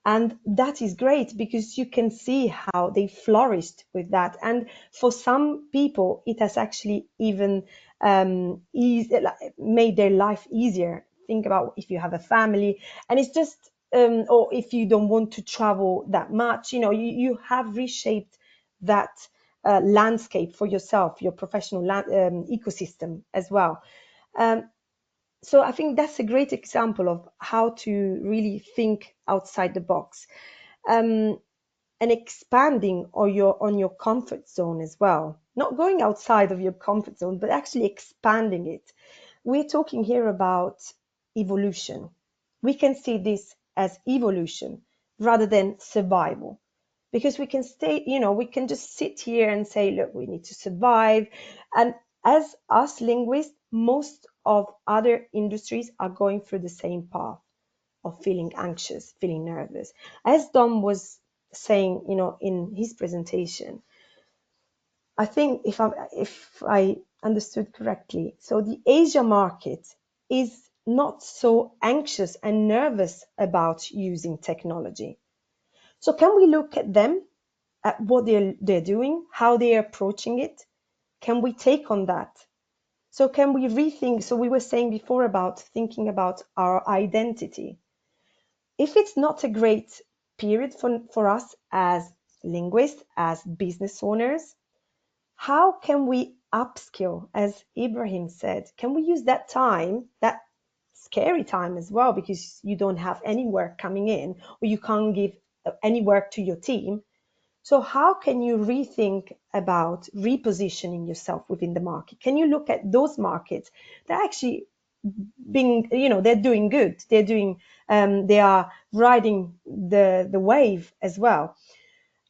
And that is great because you can see how they flourished with that. And for some people, it has actually even made their life easier. Think about if you have a family and it's just, or if you don't want to travel that much, you have reshaped that landscape for yourself, your professional ecosystem as well. So I think that's a great example of how to really think outside the box, and expanding on your comfort zone as well. Not going outside of your comfort zone, but actually expanding it. We're talking here about evolution. We can see this as evolution rather than survival, because we can we can just sit here and say, look, we need to survive. And as us linguists, most of other industries are going through the same path of feeling anxious, feeling nervous. As Dom was saying, in his presentation, I think if I understood correctly, so the Asia market is not so anxious and nervous about using technology. So can we look at them, at what they're doing, how they're approaching it? Can we take on that? So can we rethink? So we were saying before about thinking about our identity. If it's not a great period for us as linguists, as business owners, how can we upskill, as Ibrahim said? Can we use that time, that scary time as well, because you don't have any work coming in, or you can't give any work to your team? So how can you rethink about repositioning yourself within the market? Can you look at those markets that actually they're doing good. They are riding the wave as well.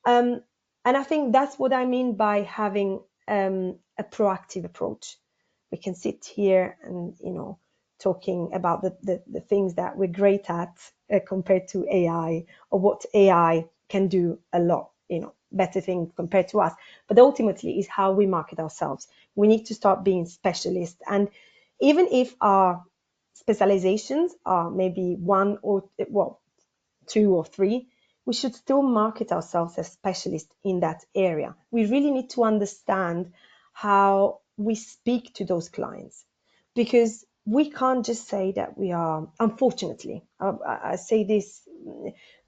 And I think that's what I mean by having a proactive approach. We can sit here and, talking about the things that we're great at compared to AI, or what AI can do a lot, better things compared to us. But ultimately is how we market ourselves. We need to start being specialists. And even if our specializations are maybe one or, well, two or three, we should still market ourselves as specialists in that area. We really need to understand how we speak to those clients, because we can't just say that we are, unfortunately, I say this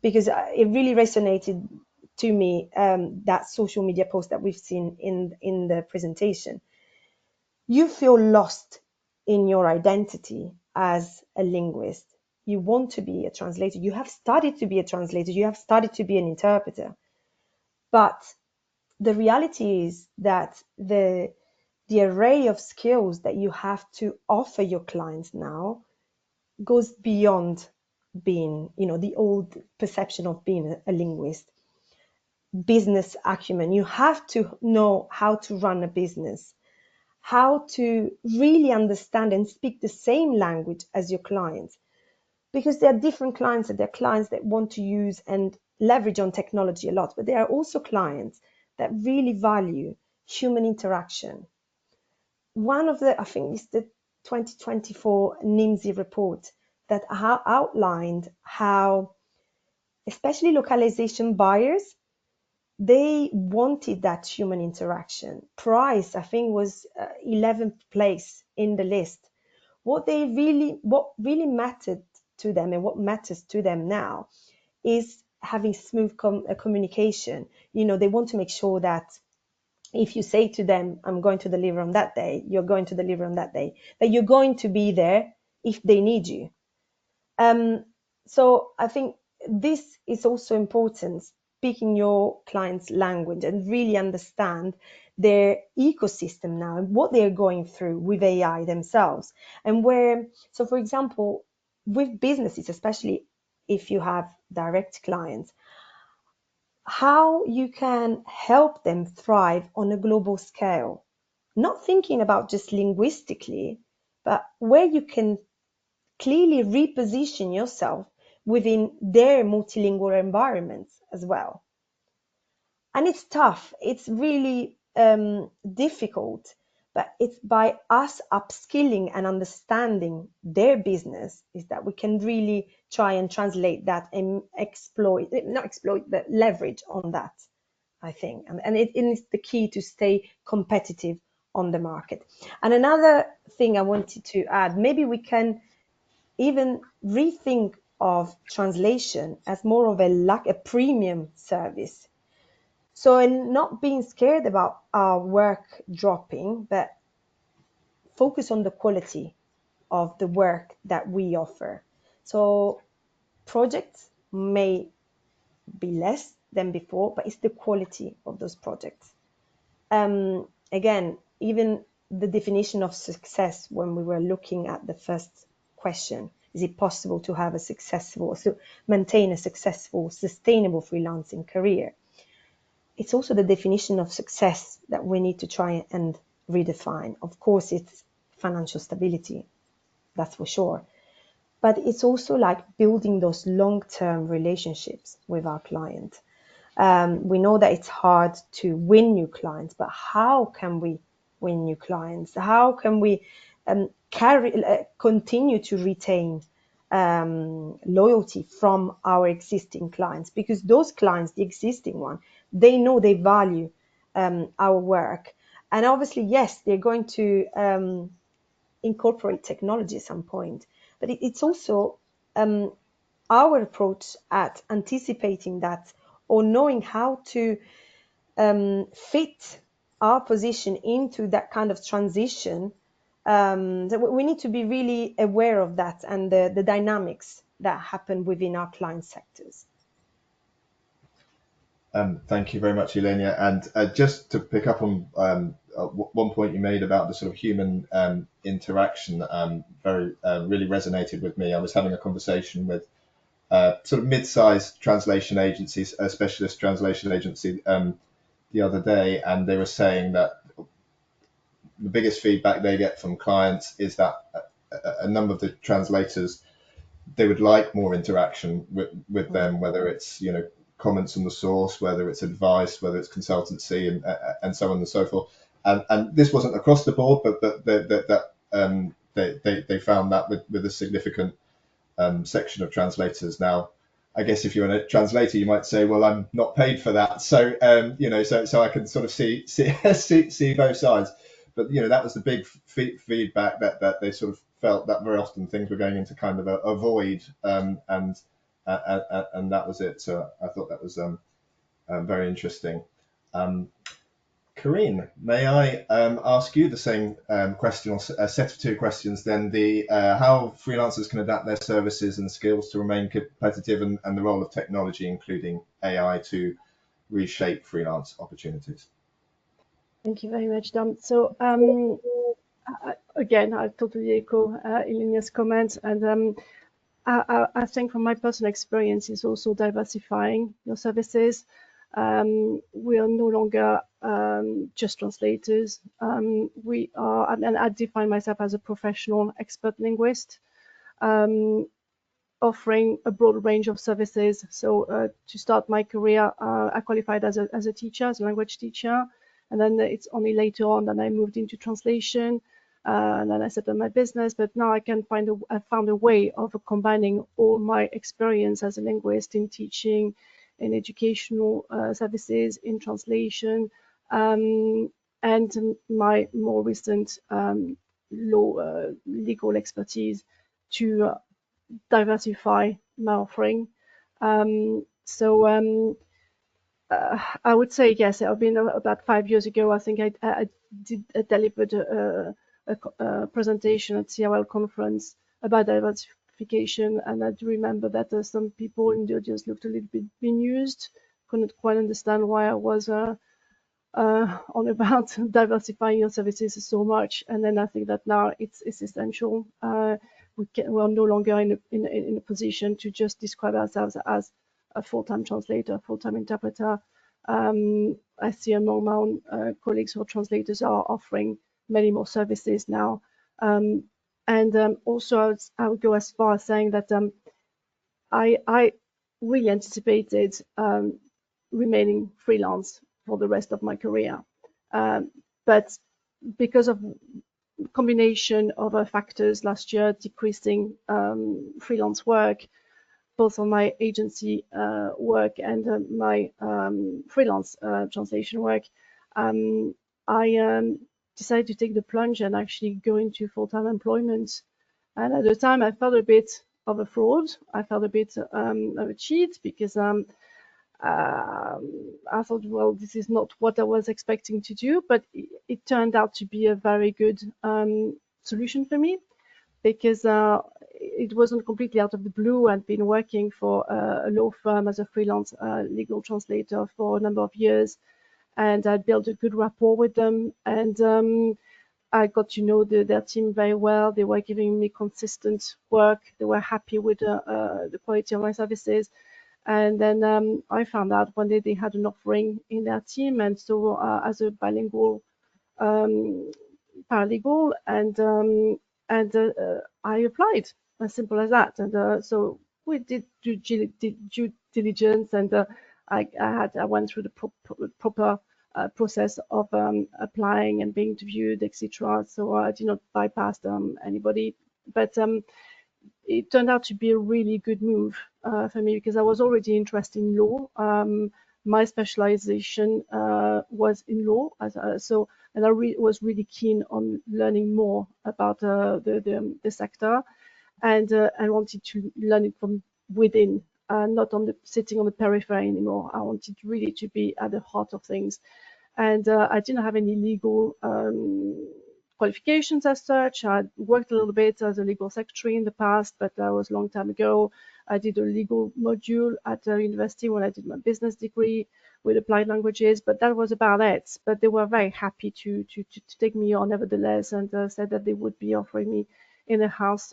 because it really resonated to me, that social media post that we've seen in the presentation. You feel lost in your identity as a linguist. You want to be a translator. You have studied to be a translator. You have studied to be an interpreter. But the reality is that the array of skills that you have to offer your clients now goes beyond being, the old perception of being a linguist. Business acumen. You have to know how to run a business, how to really understand and speak the same language as your clients, because there are different clients, and there are clients that want to use and leverage on technology a lot, but there are also clients that really value human interaction. One of the, I think it's the 2024 NIMSI report that outlined how, especially localization buyers, they wanted that human interaction. Price, I think, was 11th place in the list. What really mattered to them, and what matters to them now, is having smooth communication. They want to make sure that if you say to them, I'm going to deliver on that day, you're going to deliver on that day, that you're going to be there if they need you. So I think this is also important, speaking your client's language and really understand their ecosystem now and what they're going through with AI themselves. And so for example, with businesses, especially if you have direct clients, how you can help them thrive on a global scale, not thinking about just linguistically, but where you can clearly reposition yourself within their multilingual environments as well. And it's tough. It's really difficult, but it's by us upskilling and understanding their business is that we can really try and translate that and but leverage on that, I think. And it is the key to stay competitive on the market. And another thing I wanted to add, maybe we can even rethink of translation as more of a premium service. So, in not being scared about our work dropping, but focus on the quality of the work that we offer. So, projects may be less than before, but it's the quality of those projects. Again, even the definition of success, when we were looking at the first question, is it possible to have maintain a successful, sustainable freelancing career? It's also the definition of success that we need to try and redefine. Of course, it's financial stability, that's for sure. But it's also like building those long-term relationships with our client. We know that it's hard to win new clients, but how can we win new clients? How can we continue to retain loyalty from our existing clients? Because those clients, the existing one, they know they value our work. And obviously, yes, they're going to incorporate technology at some point. But it's also our approach at anticipating that, or knowing how to fit our position into that kind of transition. We need to be really aware of that and the dynamics that happen within our client sectors. Thank you very much, Elenia. And just to pick up on one point you made about the sort of human interaction, really resonated with me. I was having a conversation with sort of mid-sized translation agencies, a specialist translation agency, the other day, and they were saying that the biggest feedback they get from clients is that a number of the translators, they would like more interaction with them, whether it's, you know, comments on the source, whether it's advice, whether it's consultancy, and so on and so forth. And this wasn't across the board, but they found that with a significant section of translators. Now, I guess if you're a translator, you might say, well, I'm not paid for that, so you know, so I can sort of see both sides. But you know, that was the big feedback, that they sort of felt that very often things were going into kind of a void, and that was it. So I thought that was very interesting. Karine, may I ask you the same question, or a set of two questions then? How freelancers can adapt their services and skills to remain competitive, and the role of technology, including AI, to reshape freelance opportunities. Thank you very much, Dom. So again, I totally echo Elenia's comments, and I think from my personal experience is also diversifying your services. We are no longer just translators. We are, and I define myself as a professional expert linguist, offering a broad range of services. So to start my career, I qualified as a teacher, as a language teacher, and then it's only later on that I moved into translation. And then I set up my business, but now I found a way of combining all my experience as a linguist in teaching, in educational services, in translation, and my more recent legal expertise to diversify my offering. I would say yes. I've been about 5 years ago. I think I delivered a presentation at CIOL conference about diversification, and I do remember that some people in the audience looked a little bit bemused, couldn't quite understand why I was on about diversifying your services so much. And then I think that now it's essential. We're no longer in a position to just describe ourselves as a full-time translator, full-time interpreter. I see among my own colleagues who are translators are offering many more services now. Also, I would go as far as saying that I really anticipated remaining freelance for the rest of my career. But because of combination of factors last year, decreasing freelance work, both on my agency work and my freelance translation work, I decided to take the plunge and actually go into full-time employment. And at the time, I felt a bit of a fraud. I felt a bit of a cheat, because I thought, well, this is not what I was expecting to do, but it turned out to be a very good solution for me, because it wasn't completely out of the blue. I'd been working for a law firm as a freelance legal translator for a number of years, and I built a good rapport with them, and I got to know their team very well. They were giving me consistent work. They were happy with the quality of my services. And then I found out one day they had an offering in their team, and so as a bilingual paralegal, and I applied, as simple as that. And so we did due diligence, and I went through the proper process of applying and being interviewed, etc. So I did not bypass anybody, but it turned out to be a really good move for me, because I was already interested in law. My specialization was in law, and I was really keen on learning more about the sector, and I wanted to learn it from within, not sitting on the periphery anymore. I wanted really to be at the heart of things, and I didn't have any legal qualifications as such. I worked a little bit as a legal secretary in the past, but that was a long time ago. I did a legal module at university when I did my business degree with applied languages, but that was about it. But they were very happy to take me on nevertheless, and said that they would be offering me in-house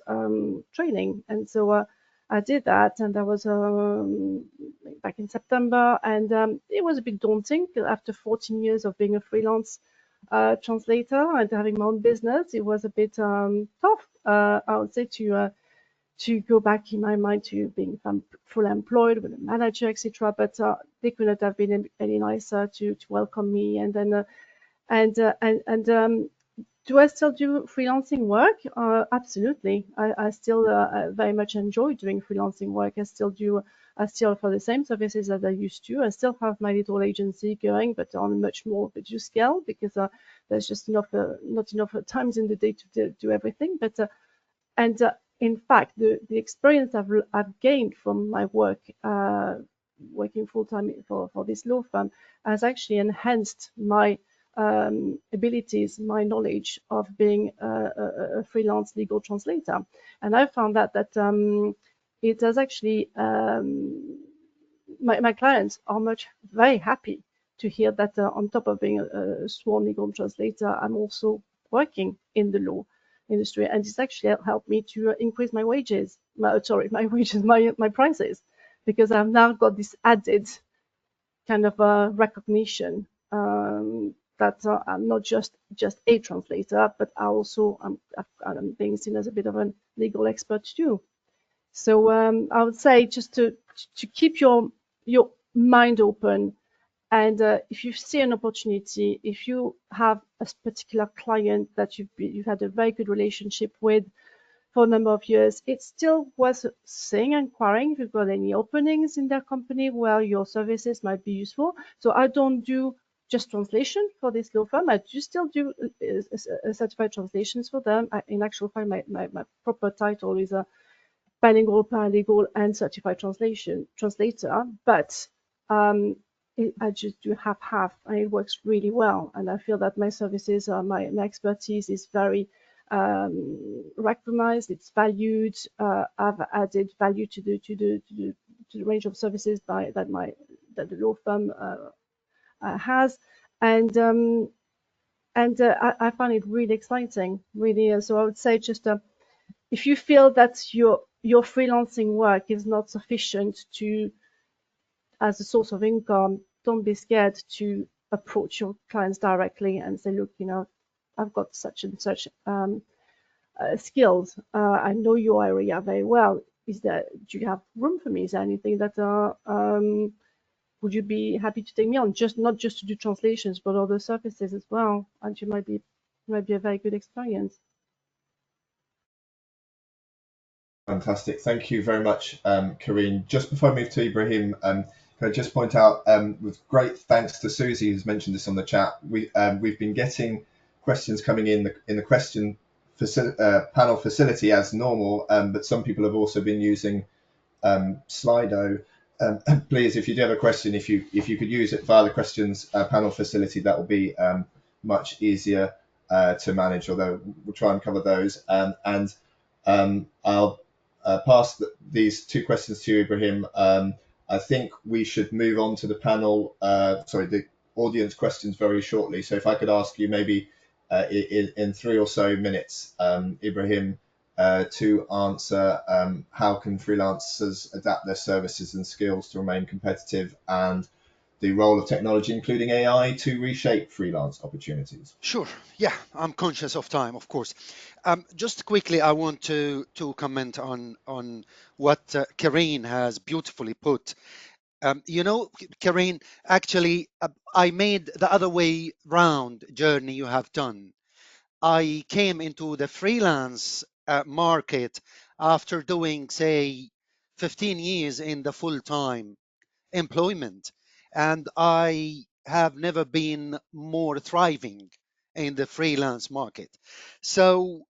training. And so I did that, and that was back in September, and it was a bit daunting after 14 years of being a freelance translator and having my own business, it was a bit tough, I would say, to go back in my mind to being fully employed with a manager, etc. But they couldn't have been any nicer to welcome me. And then do I still do freelancing work? Absolutely. I still very much enjoy doing freelancing work. I still offer the same services as I used to. I still have my little agency going, but on a much more reduced scale because there's just not enough times in the day to do everything. But and in fact, the experience I've gained from my work, working full time for this law firm, has actually enhanced my abilities, my knowledge of being a freelance legal translator. And I found that it has actually my clients are very happy to hear that on top of being a sworn legal translator, I'm also working in the law industry, and it's actually helped me to increase my wages. My prices, because I've now got this added kind of recognition that I'm not just a translator, but I'm being seen as a bit of a legal expert too. So I would say just to keep your mind open, and if you see an opportunity, if you have a particular client that you've had a very good relationship with for a number of years, it's still worth seeing and inquiring if you've got any openings in their company where your services might be useful. So I don't do just translation for this law firm. I do still do certified translations for them. In actual fact, my proper title is a bilingual paralegal and certified translator, but I just do half, and it works really well. And I feel that my services, my expertise is very recognized. It's valued. I've added value to the range of services that the law firm has, and I find it really exciting. Really, so I would say just if you feel that your freelancing work is not sufficient as a source of income, don't be scared to approach your clients directly and say, look, I've got such and such skills. I know your area very well. Do you have room for me? Is there anything that would you be happy to take me on? Not just to do translations, but other services as well. And you might be a very good experience. Fantastic. Thank you very much, Karine. Just before I move to Ibrahim, can I just point out, with great thanks to Susie, who's mentioned this on the chat, we've been getting questions coming in the question panel facility as normal, but some people have also been using Slido. Please, if you do have a question, if you could use it via the questions panel facility, that will be much easier to manage, although we'll try and cover those. And I'll pass these two questions to you, Ibrahim. I think we should move on to the panel, the audience questions very shortly. So if I could ask you maybe in 3 or so minutes, Ibrahim, to answer how can freelancers adapt their services and skills to remain competitive, and the role of technology, including AI, to reshape freelance opportunities. Sure. Yeah, I'm conscious of time, of course. Just quickly, I want to comment on what Karine has beautifully put. Karine, actually, I made the other way round journey you have done. I came into the freelance market after doing, say, 15 years in the full-time employment, and I have never been more thriving in the freelance market. So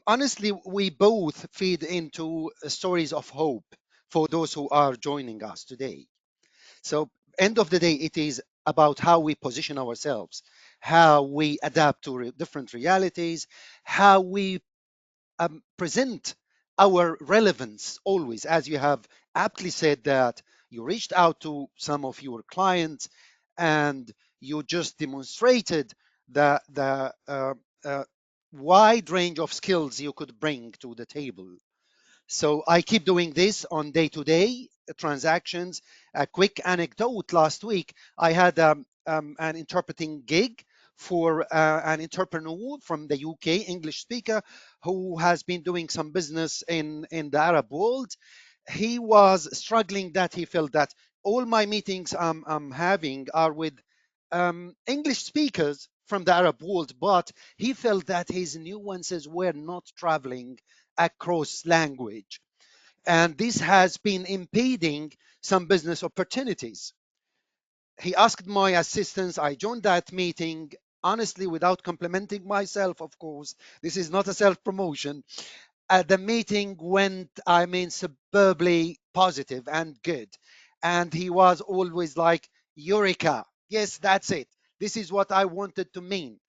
honestly, we both feed into stories of hope for those who are joining us today. So end of the day, it is about how we position ourselves, how we adapt to different realities, how we present our relevance always. As you have aptly said, that you reached out to some of your clients and you just demonstrated the wide range of skills you could bring to the table. So I keep doing this on day-to-day transactions. A quick anecdote: last week I had an interpreting gig for an entrepreneur from the UK, English speaker, who has been doing some business in the Arab world. He was struggling that he felt that all my meetings I'm having are with English speakers from the Arab world, but he felt that his nuances were not traveling across language. And this has been impeding some business opportunities. He asked my assistance. I joined that meeting, honestly, without complimenting myself, of course. This is not a self promotion. The meeting went, I mean, superbly positive and good. And he was always like, Eureka. Yes, that's it. This is what I wanted to mean.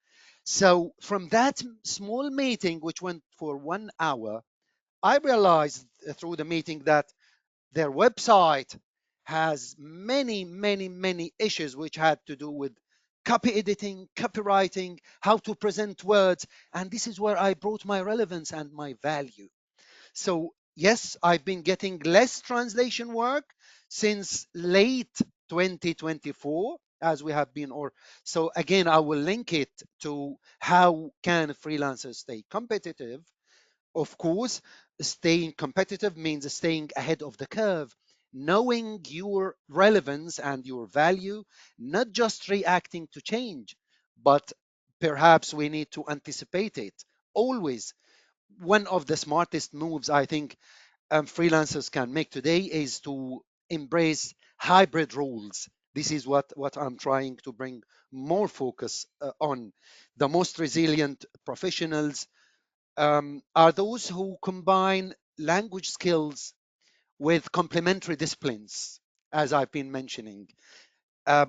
So, from that small meeting, which went for 1 hour, I realized through the meeting that their website has many issues which had to do with copy editing, copywriting, how to present words. And this is where I brought my relevance and my value. So, yes, I've been getting less translation work since late 2024 as we have been, or so again I will link it to how can freelancers stay competitive. Of course, staying competitive means staying ahead of the curve, knowing your relevance and your value, not just reacting to change, but perhaps we need to anticipate it. Always, one of the smartest moves I think freelancers can make today is to embrace hybrid roles. This is what I'm trying to bring more focus on. The most resilient professionals are those who combine language skills with complementary disciplines, as I've been mentioning.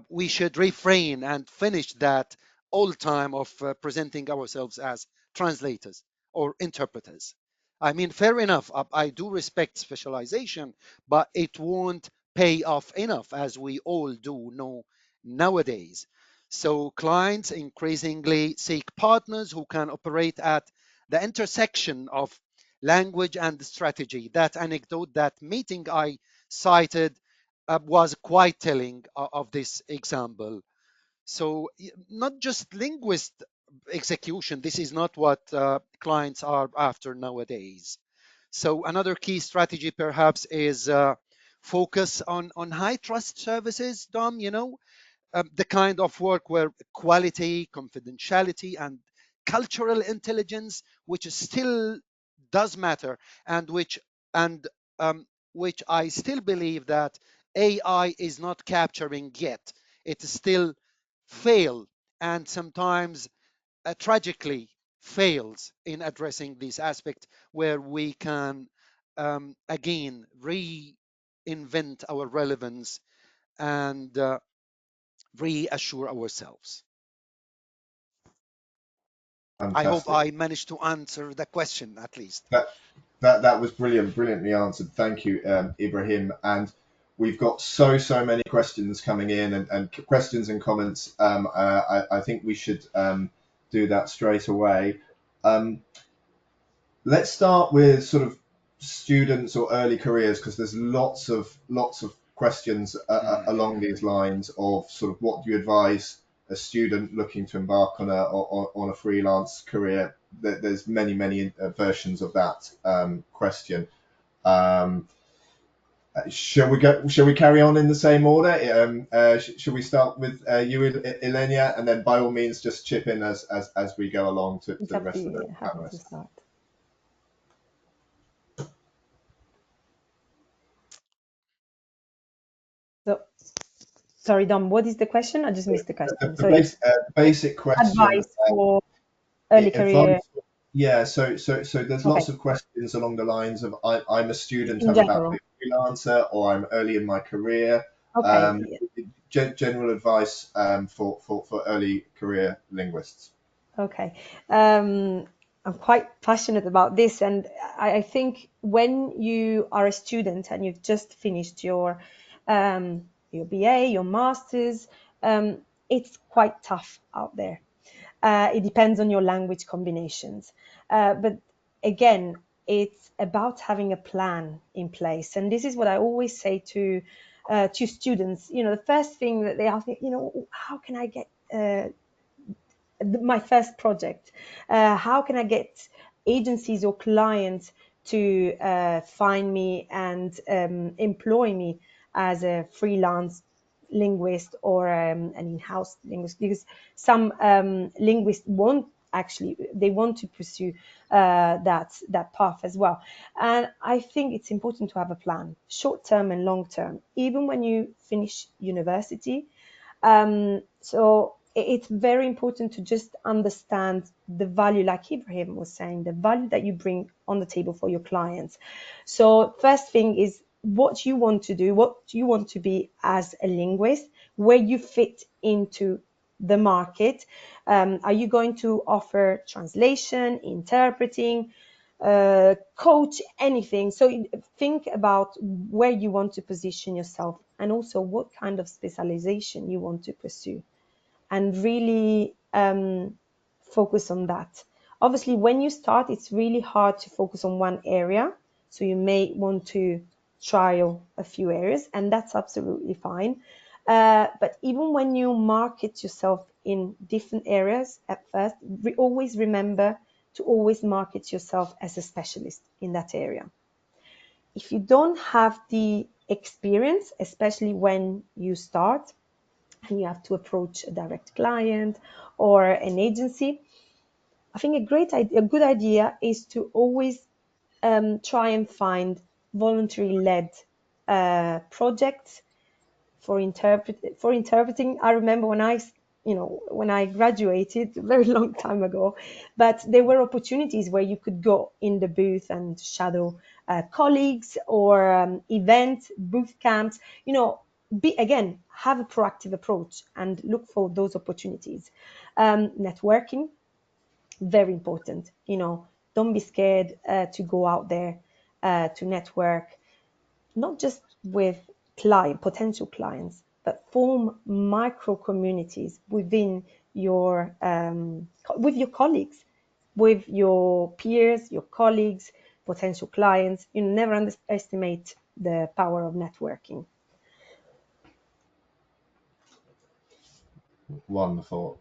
We should refrain and finish that old time of presenting ourselves as translators or interpreters. I mean, fair enough, I do respect specialization, but it won't pay off enough, as we all do know nowadays. So clients increasingly seek partners who can operate at the intersection of language and strategy. That anecdote, that meeting I cited, was quite telling of this example. So, not just linguist execution, this is not what clients are after nowadays. So, another key strategy perhaps is focus on high trust services, Dom, the kind of work where quality, confidentiality, and cultural intelligence, which still does matter, and and um, which I still believe that AI is not capturing yet. It still fail, and sometimes tragically fails in addressing this aspect where we can again reinvent our relevance and reassure ourselves. I hope Fantastic. I managed to answer the question at least. That that was brilliantly answered. Thank you, Ibrahim. And we've got so many questions coming in, and questions and comments. I think we should do that straight away. Um, let's start with sort of students or early careers, because there's lots of questions along these lines of sort of what do you advise a student looking to embark on a freelance career. There's many versions of that question. Um, shall we carry on in the same order? Shall we start with you, Elenia, and then by all means just chip in as we go along to It's the up to rest of the you. Happy to panelists. start. So, sorry, Dom, what is the question? I just missed the question. So it's Basic question. advice for early career. Advice. Yeah. So there's Okay, lots of questions along the lines of I'm a student, in I'm about to general. be a freelancer, or I'm early in my career. Okay, Um, general advice for early career linguists. okay. I'm quite passionate about this, and I think when you are a student and you've just finished your BA, your master's, it's quite tough out there. It depends on your language combinations. But again, it's about having a plan in place. And this is what I always say to students. The first thing that they ask me, how can I get my first project. How can I get agencies or clients to find me and employ me as a freelance linguist or an in-house linguist? Because some linguists won't actually, they want to pursue that path as well. And I think it's important to have a plan, short term and long term, even when you finish university. So it's very important to just understand the value, like Ibrahim was saying, the value that you bring on the table for your clients. So first thing is what you want to do, what you want to be as a linguist, where you fit into the market. Are you going to offer translation, interpreting, coach, anything? So think about where you want to position yourself and also what kind of specialization you want to pursue, and really focus on that. Obviously, when you start, it's really hard to focus on one area. So you may want to trial a few areas, and that's absolutely fine. But even when you market yourself in different areas at first, always remember to always market yourself as a specialist in that area. If you don't have the experience, especially when you start and you have to approach a direct client or an agency, I think a good idea is to always try and find voluntary-led projects for interpreting. I remember when I graduated a very long time ago, but there were opportunities where you could go in the booth and shadow colleagues or event booth camps. Have a proactive approach and look for those opportunities. Networking, very important. Don't be scared to go out there to network, not just with potential clients, but form micro communities within with your colleagues, with your peers, your colleagues, potential clients. Never underestimate the power of networking. Wonderful.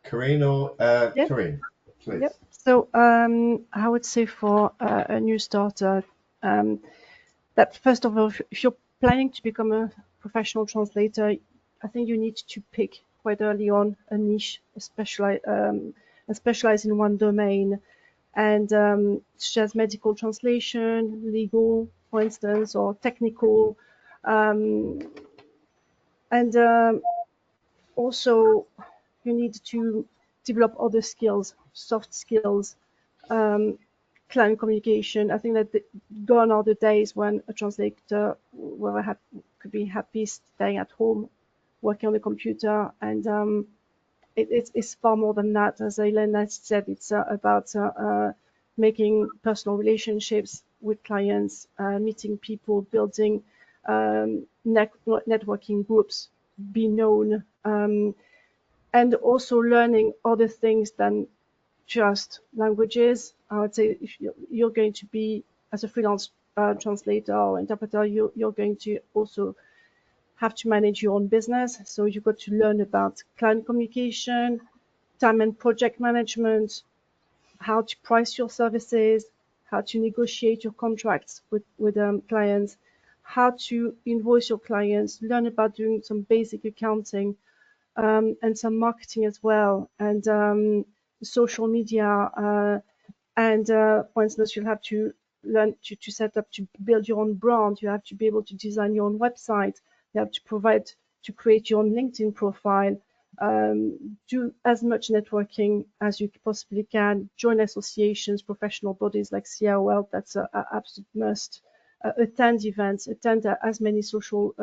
Corinne or Yep. Corinne, please. Yep. So I would say for a new starter, that first of all, if you're planning to become a professional translator, I think you need to pick quite early on a niche, and specialize in one domain, and such as medical translation, legal, for instance, or technical, and also you need to develop other skills, soft skills, client communication. I think that gone are the days when a translator could be happy staying at home, working on the computer, and it's far more than that. As Elena said, it's about making personal relationships with clients, meeting people, building networking groups, be known, and also learning other things than just languages. I would say if you're going to be, as a freelance translator or interpreter, you're going to also have to manage your own business. So you've got to learn about client communication, time and project management, how to price your services, how to negotiate your contracts with clients, how to invoice your clients, learn about doing some basic accounting, and some marketing as well, and social media. And for instance, you'll have to learn to set up, to build your own brand. You have to be able to design your own website. You have to create your own LinkedIn profile. Do as much networking as you possibly can. Join associations, professional bodies like CIOL. That's an absolute must. Attend events. Attend as many social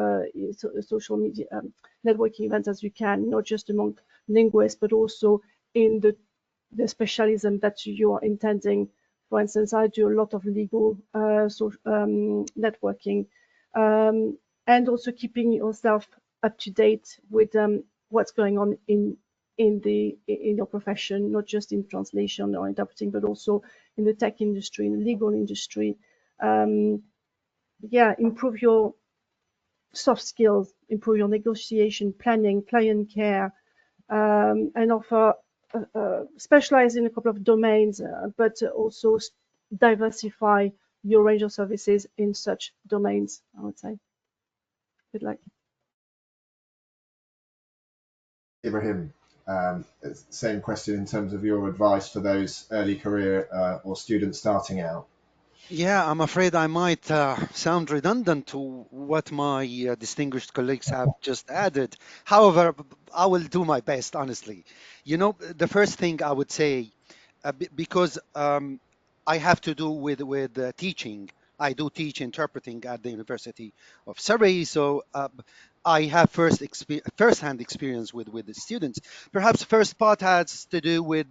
media networking events as you can, not just among linguists, but also in the specialism that you are intending. For instance, I do a lot of legal networking, and also keeping yourself up to date with what's going on in your profession, not just in translation or interpreting, but also in the tech industry, in the legal industry. Improve your soft skills, improve your negotiation, planning, client care, and offer specialize in a couple of domains, but also diversify your range of services in such domains, I would say. Good luck. Ibrahim, same question in terms of your advice for those early career or students starting out. Yeah, I'm afraid I might sound redundant to what my distinguished colleagues have just added. However, I will do my best, honestly. You know, the first thing I would say, because I have to do with teaching. I do teach interpreting at the University of Surrey, so I have first-hand experience with the students. Perhaps first part has to do with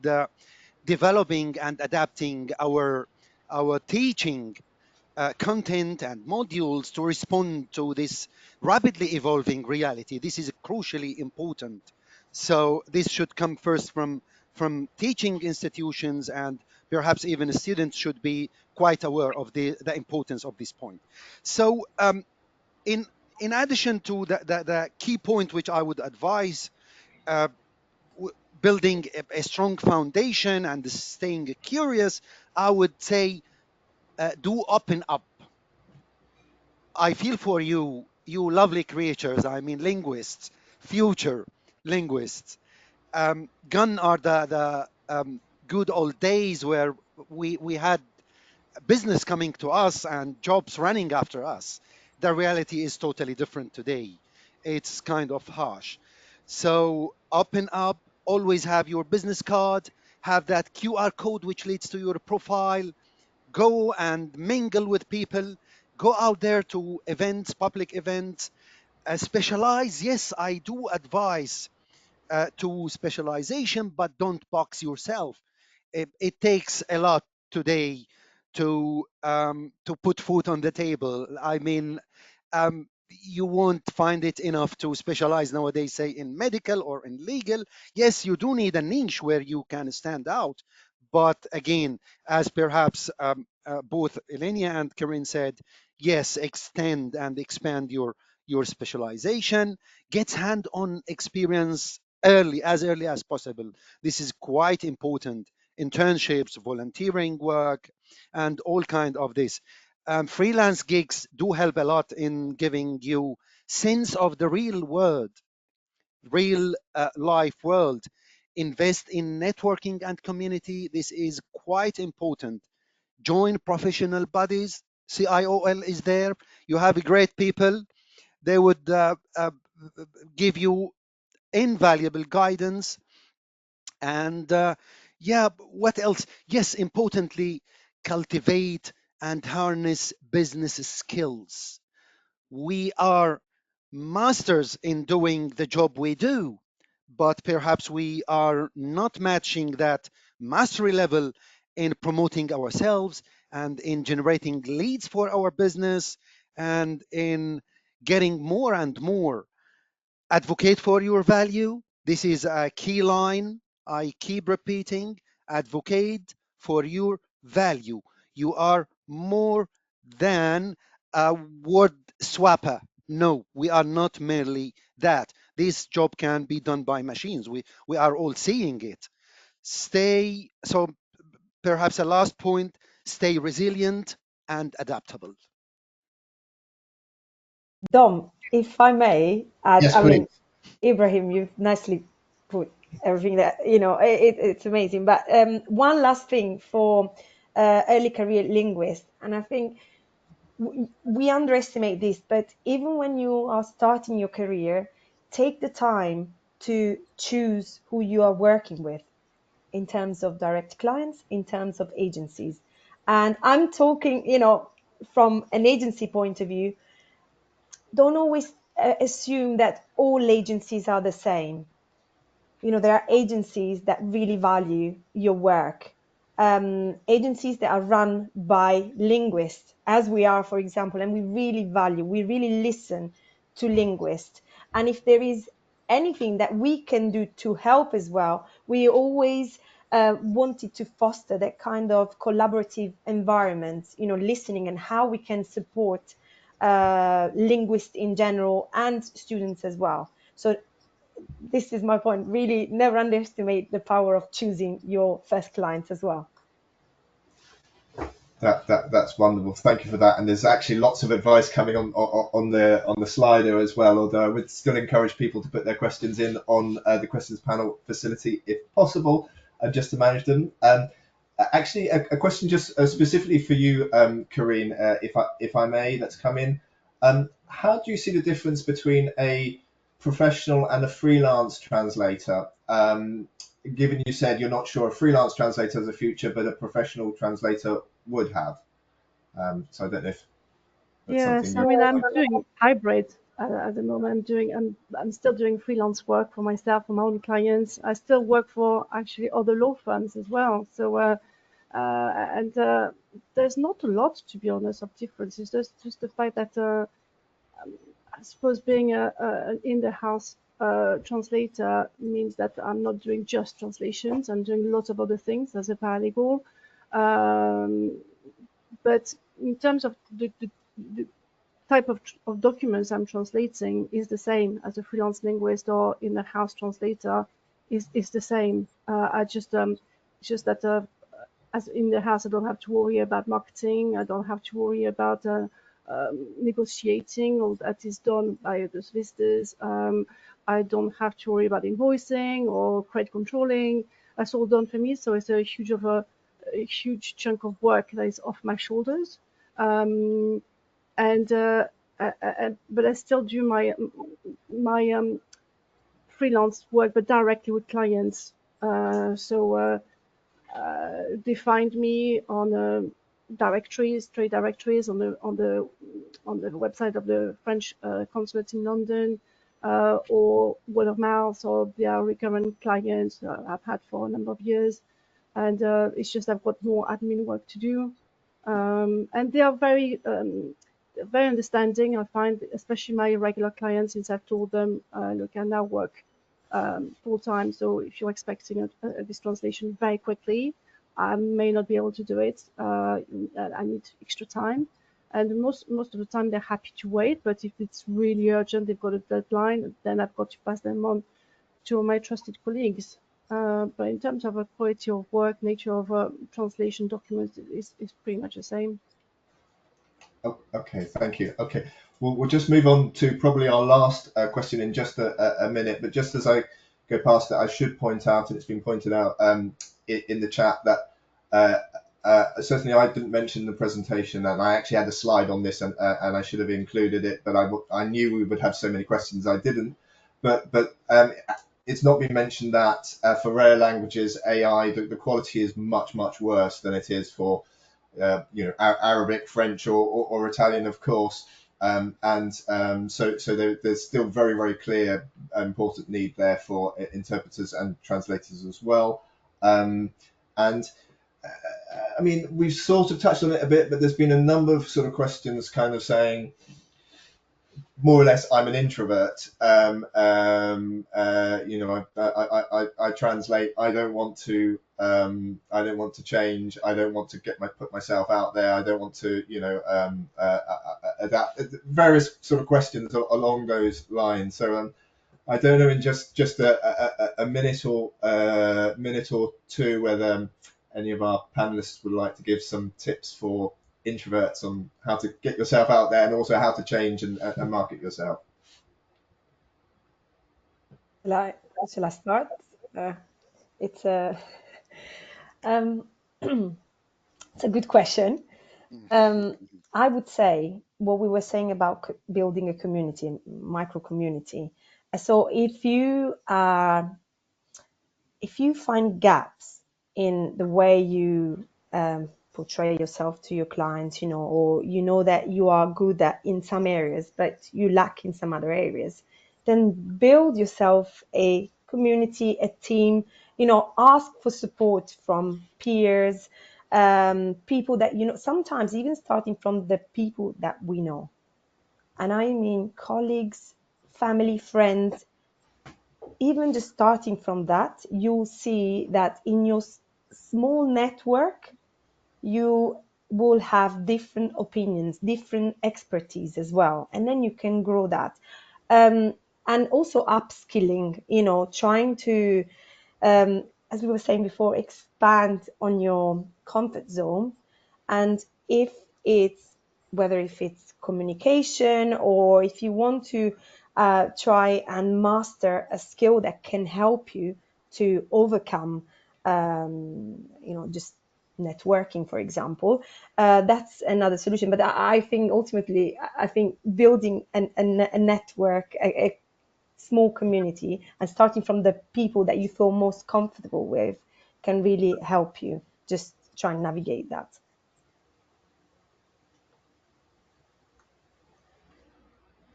developing and adapting our teaching content and modules to respond to this rapidly evolving reality. This is crucially important. So this should come first from teaching institutions, and perhaps even students should be quite aware of the importance of this point. So in in addition to the key point which I would advise, uh, building a strong foundation and staying curious, I would say do open up. I feel for you, you lovely creatures. I mean, linguists, future linguists. Gone are the good old days where we had business coming to us and jobs running after us. The reality is totally different today. It's kind of harsh. So open up, always have your business card, have that QR code which leads to your profile, go and mingle with people, go out there to events, public events, specialize. Yes, I do advise to specialization, but don't box yourself. It takes a lot today to put food on the table. I mean, you won't find it enough to specialize nowadays, say in medical or in legal. Yes, you do need a niche where you can stand out. But again, as perhaps both Elenia and Corinne said, yes, extend and expand your specialization, get hand-on experience early as possible. This is quite important. Internships, volunteering work, and all kind of this. Freelance gigs do help a lot in giving you sense of the real world, real life world. Invest in networking and community. This is quite important. Join professional bodies. CIOL is there. You have great people. They would give you invaluable guidance. And yeah, what else? Yes, importantly, cultivate and harness business skills. We are masters in doing the job we do, but perhaps we are not matching that mastery level in promoting ourselves and in generating leads for our business and in getting more and more. Advocate for your value. This is a key line I keep repeating. Advocate for your value. You are more than a word swapper. No, we are not merely that. This job can be done by machines. We are all seeing it. So perhaps a last point, stay resilient and adaptable. Dom, if I may add, Yes, I mean, please. Ibrahim, you've nicely put everything that, it's amazing. But one last thing for early career linguists, and I think we underestimate this, but even when you are starting your career, take the time to choose who you are working with in terms of direct clients, in terms of agencies. And I'm talking, from an agency point of view, don't always assume that all agencies are the same. There are agencies that really value your work, agencies that are run by linguists, as we are, for example, and we really listen to linguists. And if there is anything that we can do to help as well, we always wanted to foster that kind of collaborative environment, listening, and how we can support linguists in general and students as well. So this is my point. Really, never underestimate the power of choosing your first clients as well. That's wonderful. Thank you for that. And there's actually lots of advice coming on the slider as well. Although I would still encourage people to put their questions in on the questions panel facility if possible, just to manage them. Actually, a question just specifically for you, Corinne, if I may, that's come in. How do you see the difference between a professional and a freelance translator? Given you said you're not sure a freelance translator has a future, but a professional translator would have. So I don't know if that's Yes, something I you. mean, I'm doing hybrid at the moment. I'm still doing freelance work for myself, for my own clients. I still work for actually other law firms as well. So, and there's not a lot, to be honest, of difference. It's just the fact that I suppose being an in-the-house translator means that I'm not doing just translations. I'm doing lots of other things as a paralegal. But in terms of the type of documents I'm translating is the same as a freelance linguist or in-the-house translator is the same. I just it's just that as in the house, I don't have to worry about marketing. I don't have to worry about negotiating. All that is done by the solicitors. I don't have to worry about invoicing or credit controlling. That's all done for me. So it's a huge chunk of work that is off my shoulders. And but I still do my freelance work, but directly with clients. They find me on trade directories on the website of the French consulate in London, or word of mouth, or they are recurrent clients I've had for a number of years, and it's just I've got more admin work to do, and they are very understanding. I find, especially my regular clients, since I've told them, look, I now work full time. So if you're expecting this translation very quickly, I may not be able to do it. I need extra time. And most of the time they're happy to wait. But if it's really urgent, they've got a deadline, then I've got to pass them on to my trusted colleagues. But in terms of a quality of work, nature of translation documents is pretty much the same. Oh, okay, thank you. Okay, we'll just move on to probably our last question in just a minute. But just as I go past it, I should point out, and it's been pointed out in the chat, that certainly I didn't mention the presentation, and I actually had a slide on this, and I should have included it, but I knew we would have so many questions, I didn't. But it's not been mentioned that for rare languages, AI, the quality is much worse than it is for Arabic, French, or Italian, of course, so there's still very clear important need there for interpreters and translators as well. And I mean, we've sort of touched on it a bit, but there's been a number of sort of questions kind of saying, more or less, I'm an introvert. I translate. I don't want to change. I don't want to put myself out there. I don't want to, adapt. Various sort of questions along those lines. So I don't know in just a minute or two whether any of our panelists would like to give some tips for introverts on how to get yourself out there and also how to change and market yourself. Shall I start? It's a it's a good question. I would say what we were saying about building a community, micro community. So if you find gaps in the way you portray yourself to your clients, or that you are good at in some areas, but you lack in some other areas, then build yourself a community, a team, ask for support from peers, people that, sometimes even starting from the people that we know. And I mean colleagues, family, friends. Even just starting from that, you'll see that in your small network, you will have different opinions, different expertise as well. And then you can grow that. and also upskilling, trying to, as we were saying before, expand on your comfort zone. And if it's whether if it's communication, or if you want to try and master a skill that can help you to overcome, just networking, for example, that's another solution. But I think ultimately, I think building a network, a small community, and starting from the people that you feel most comfortable with can really help you just try and navigate that.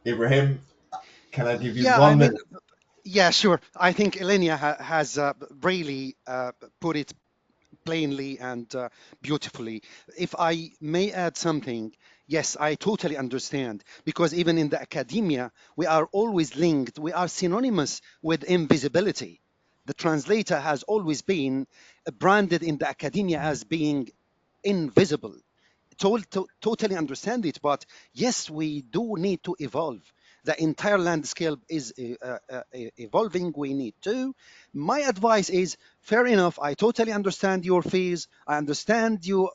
Ibrahim, can I give you Yeah, I 1 mean, minute? yeah, sure. I think Elenia has really put it plainly and beautifully. If I may add something, yes, I totally understand, because even in the academia, we are always linked, we are synonymous with invisibility. The translator has always been branded in the academia as being invisible. Totally understand it, but yes, we do need to evolve. The entire landscape is evolving. We need to. My advice is, fair enough, I totally understand your fears. I understand you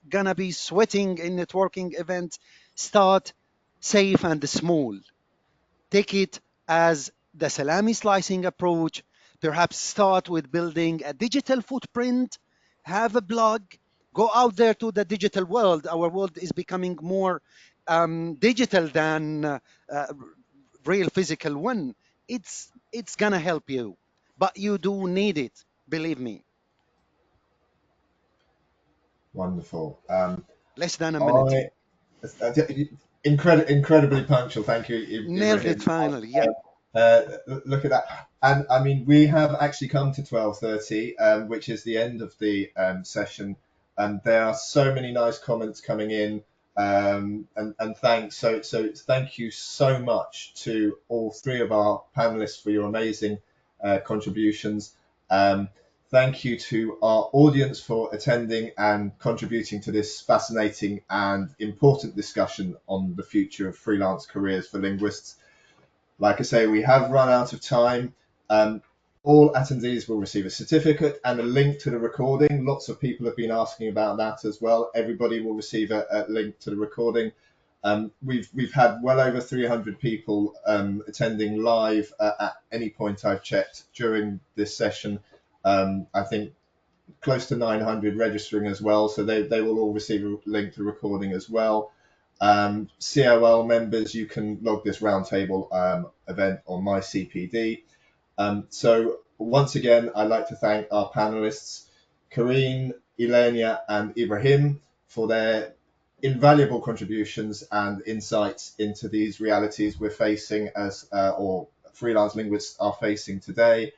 gonna be sweating in networking events. Start safe and small. Take it as the salami slicing approach. Perhaps start with building a digital footprint, have a blog, go out there to the digital world. Our world is becoming more digital than real physical one. It's gonna help you, but you do need it, believe me. Wonderful. Less than a minute. I incredibly punctual. Thank you, Nailed it Ibrahim. finally. Yeah. Look at that. And I mean, we have actually come to 12:30, which is the end of the session. And there are so many nice comments coming in. And thanks. So thank you so much to all three of our panelists for your amazing contributions. Thank you to our audience for attending and contributing to this fascinating and important discussion on the future of freelance careers for linguists. Like I say, we have run out of time. All attendees will receive a certificate and a link to the recording. Lots of people have been asking about that as well. Everybody will receive a link to the recording. We've had well over 300 people attending live at any point I've checked during this session. I think close to 900 registering as well, so they will all receive a link to the recording as well. CIOL members, you can log this roundtable event on my CPD. So once again, I'd like to thank our panelists, Karine, Ilenia, and Ibrahim, for their invaluable contributions and insights into these realities we're facing as, or freelance linguists are facing today.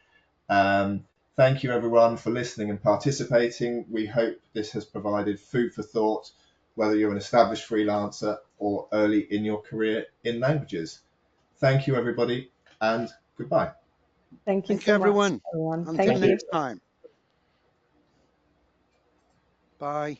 Thank you everyone for listening and participating. We hope this has provided food for thought, whether you're an established freelancer or early in your career in languages. Thank you everybody, and goodbye. Thank you Thank you, so much, everyone. everyone. Until Thank you. next time. Bye.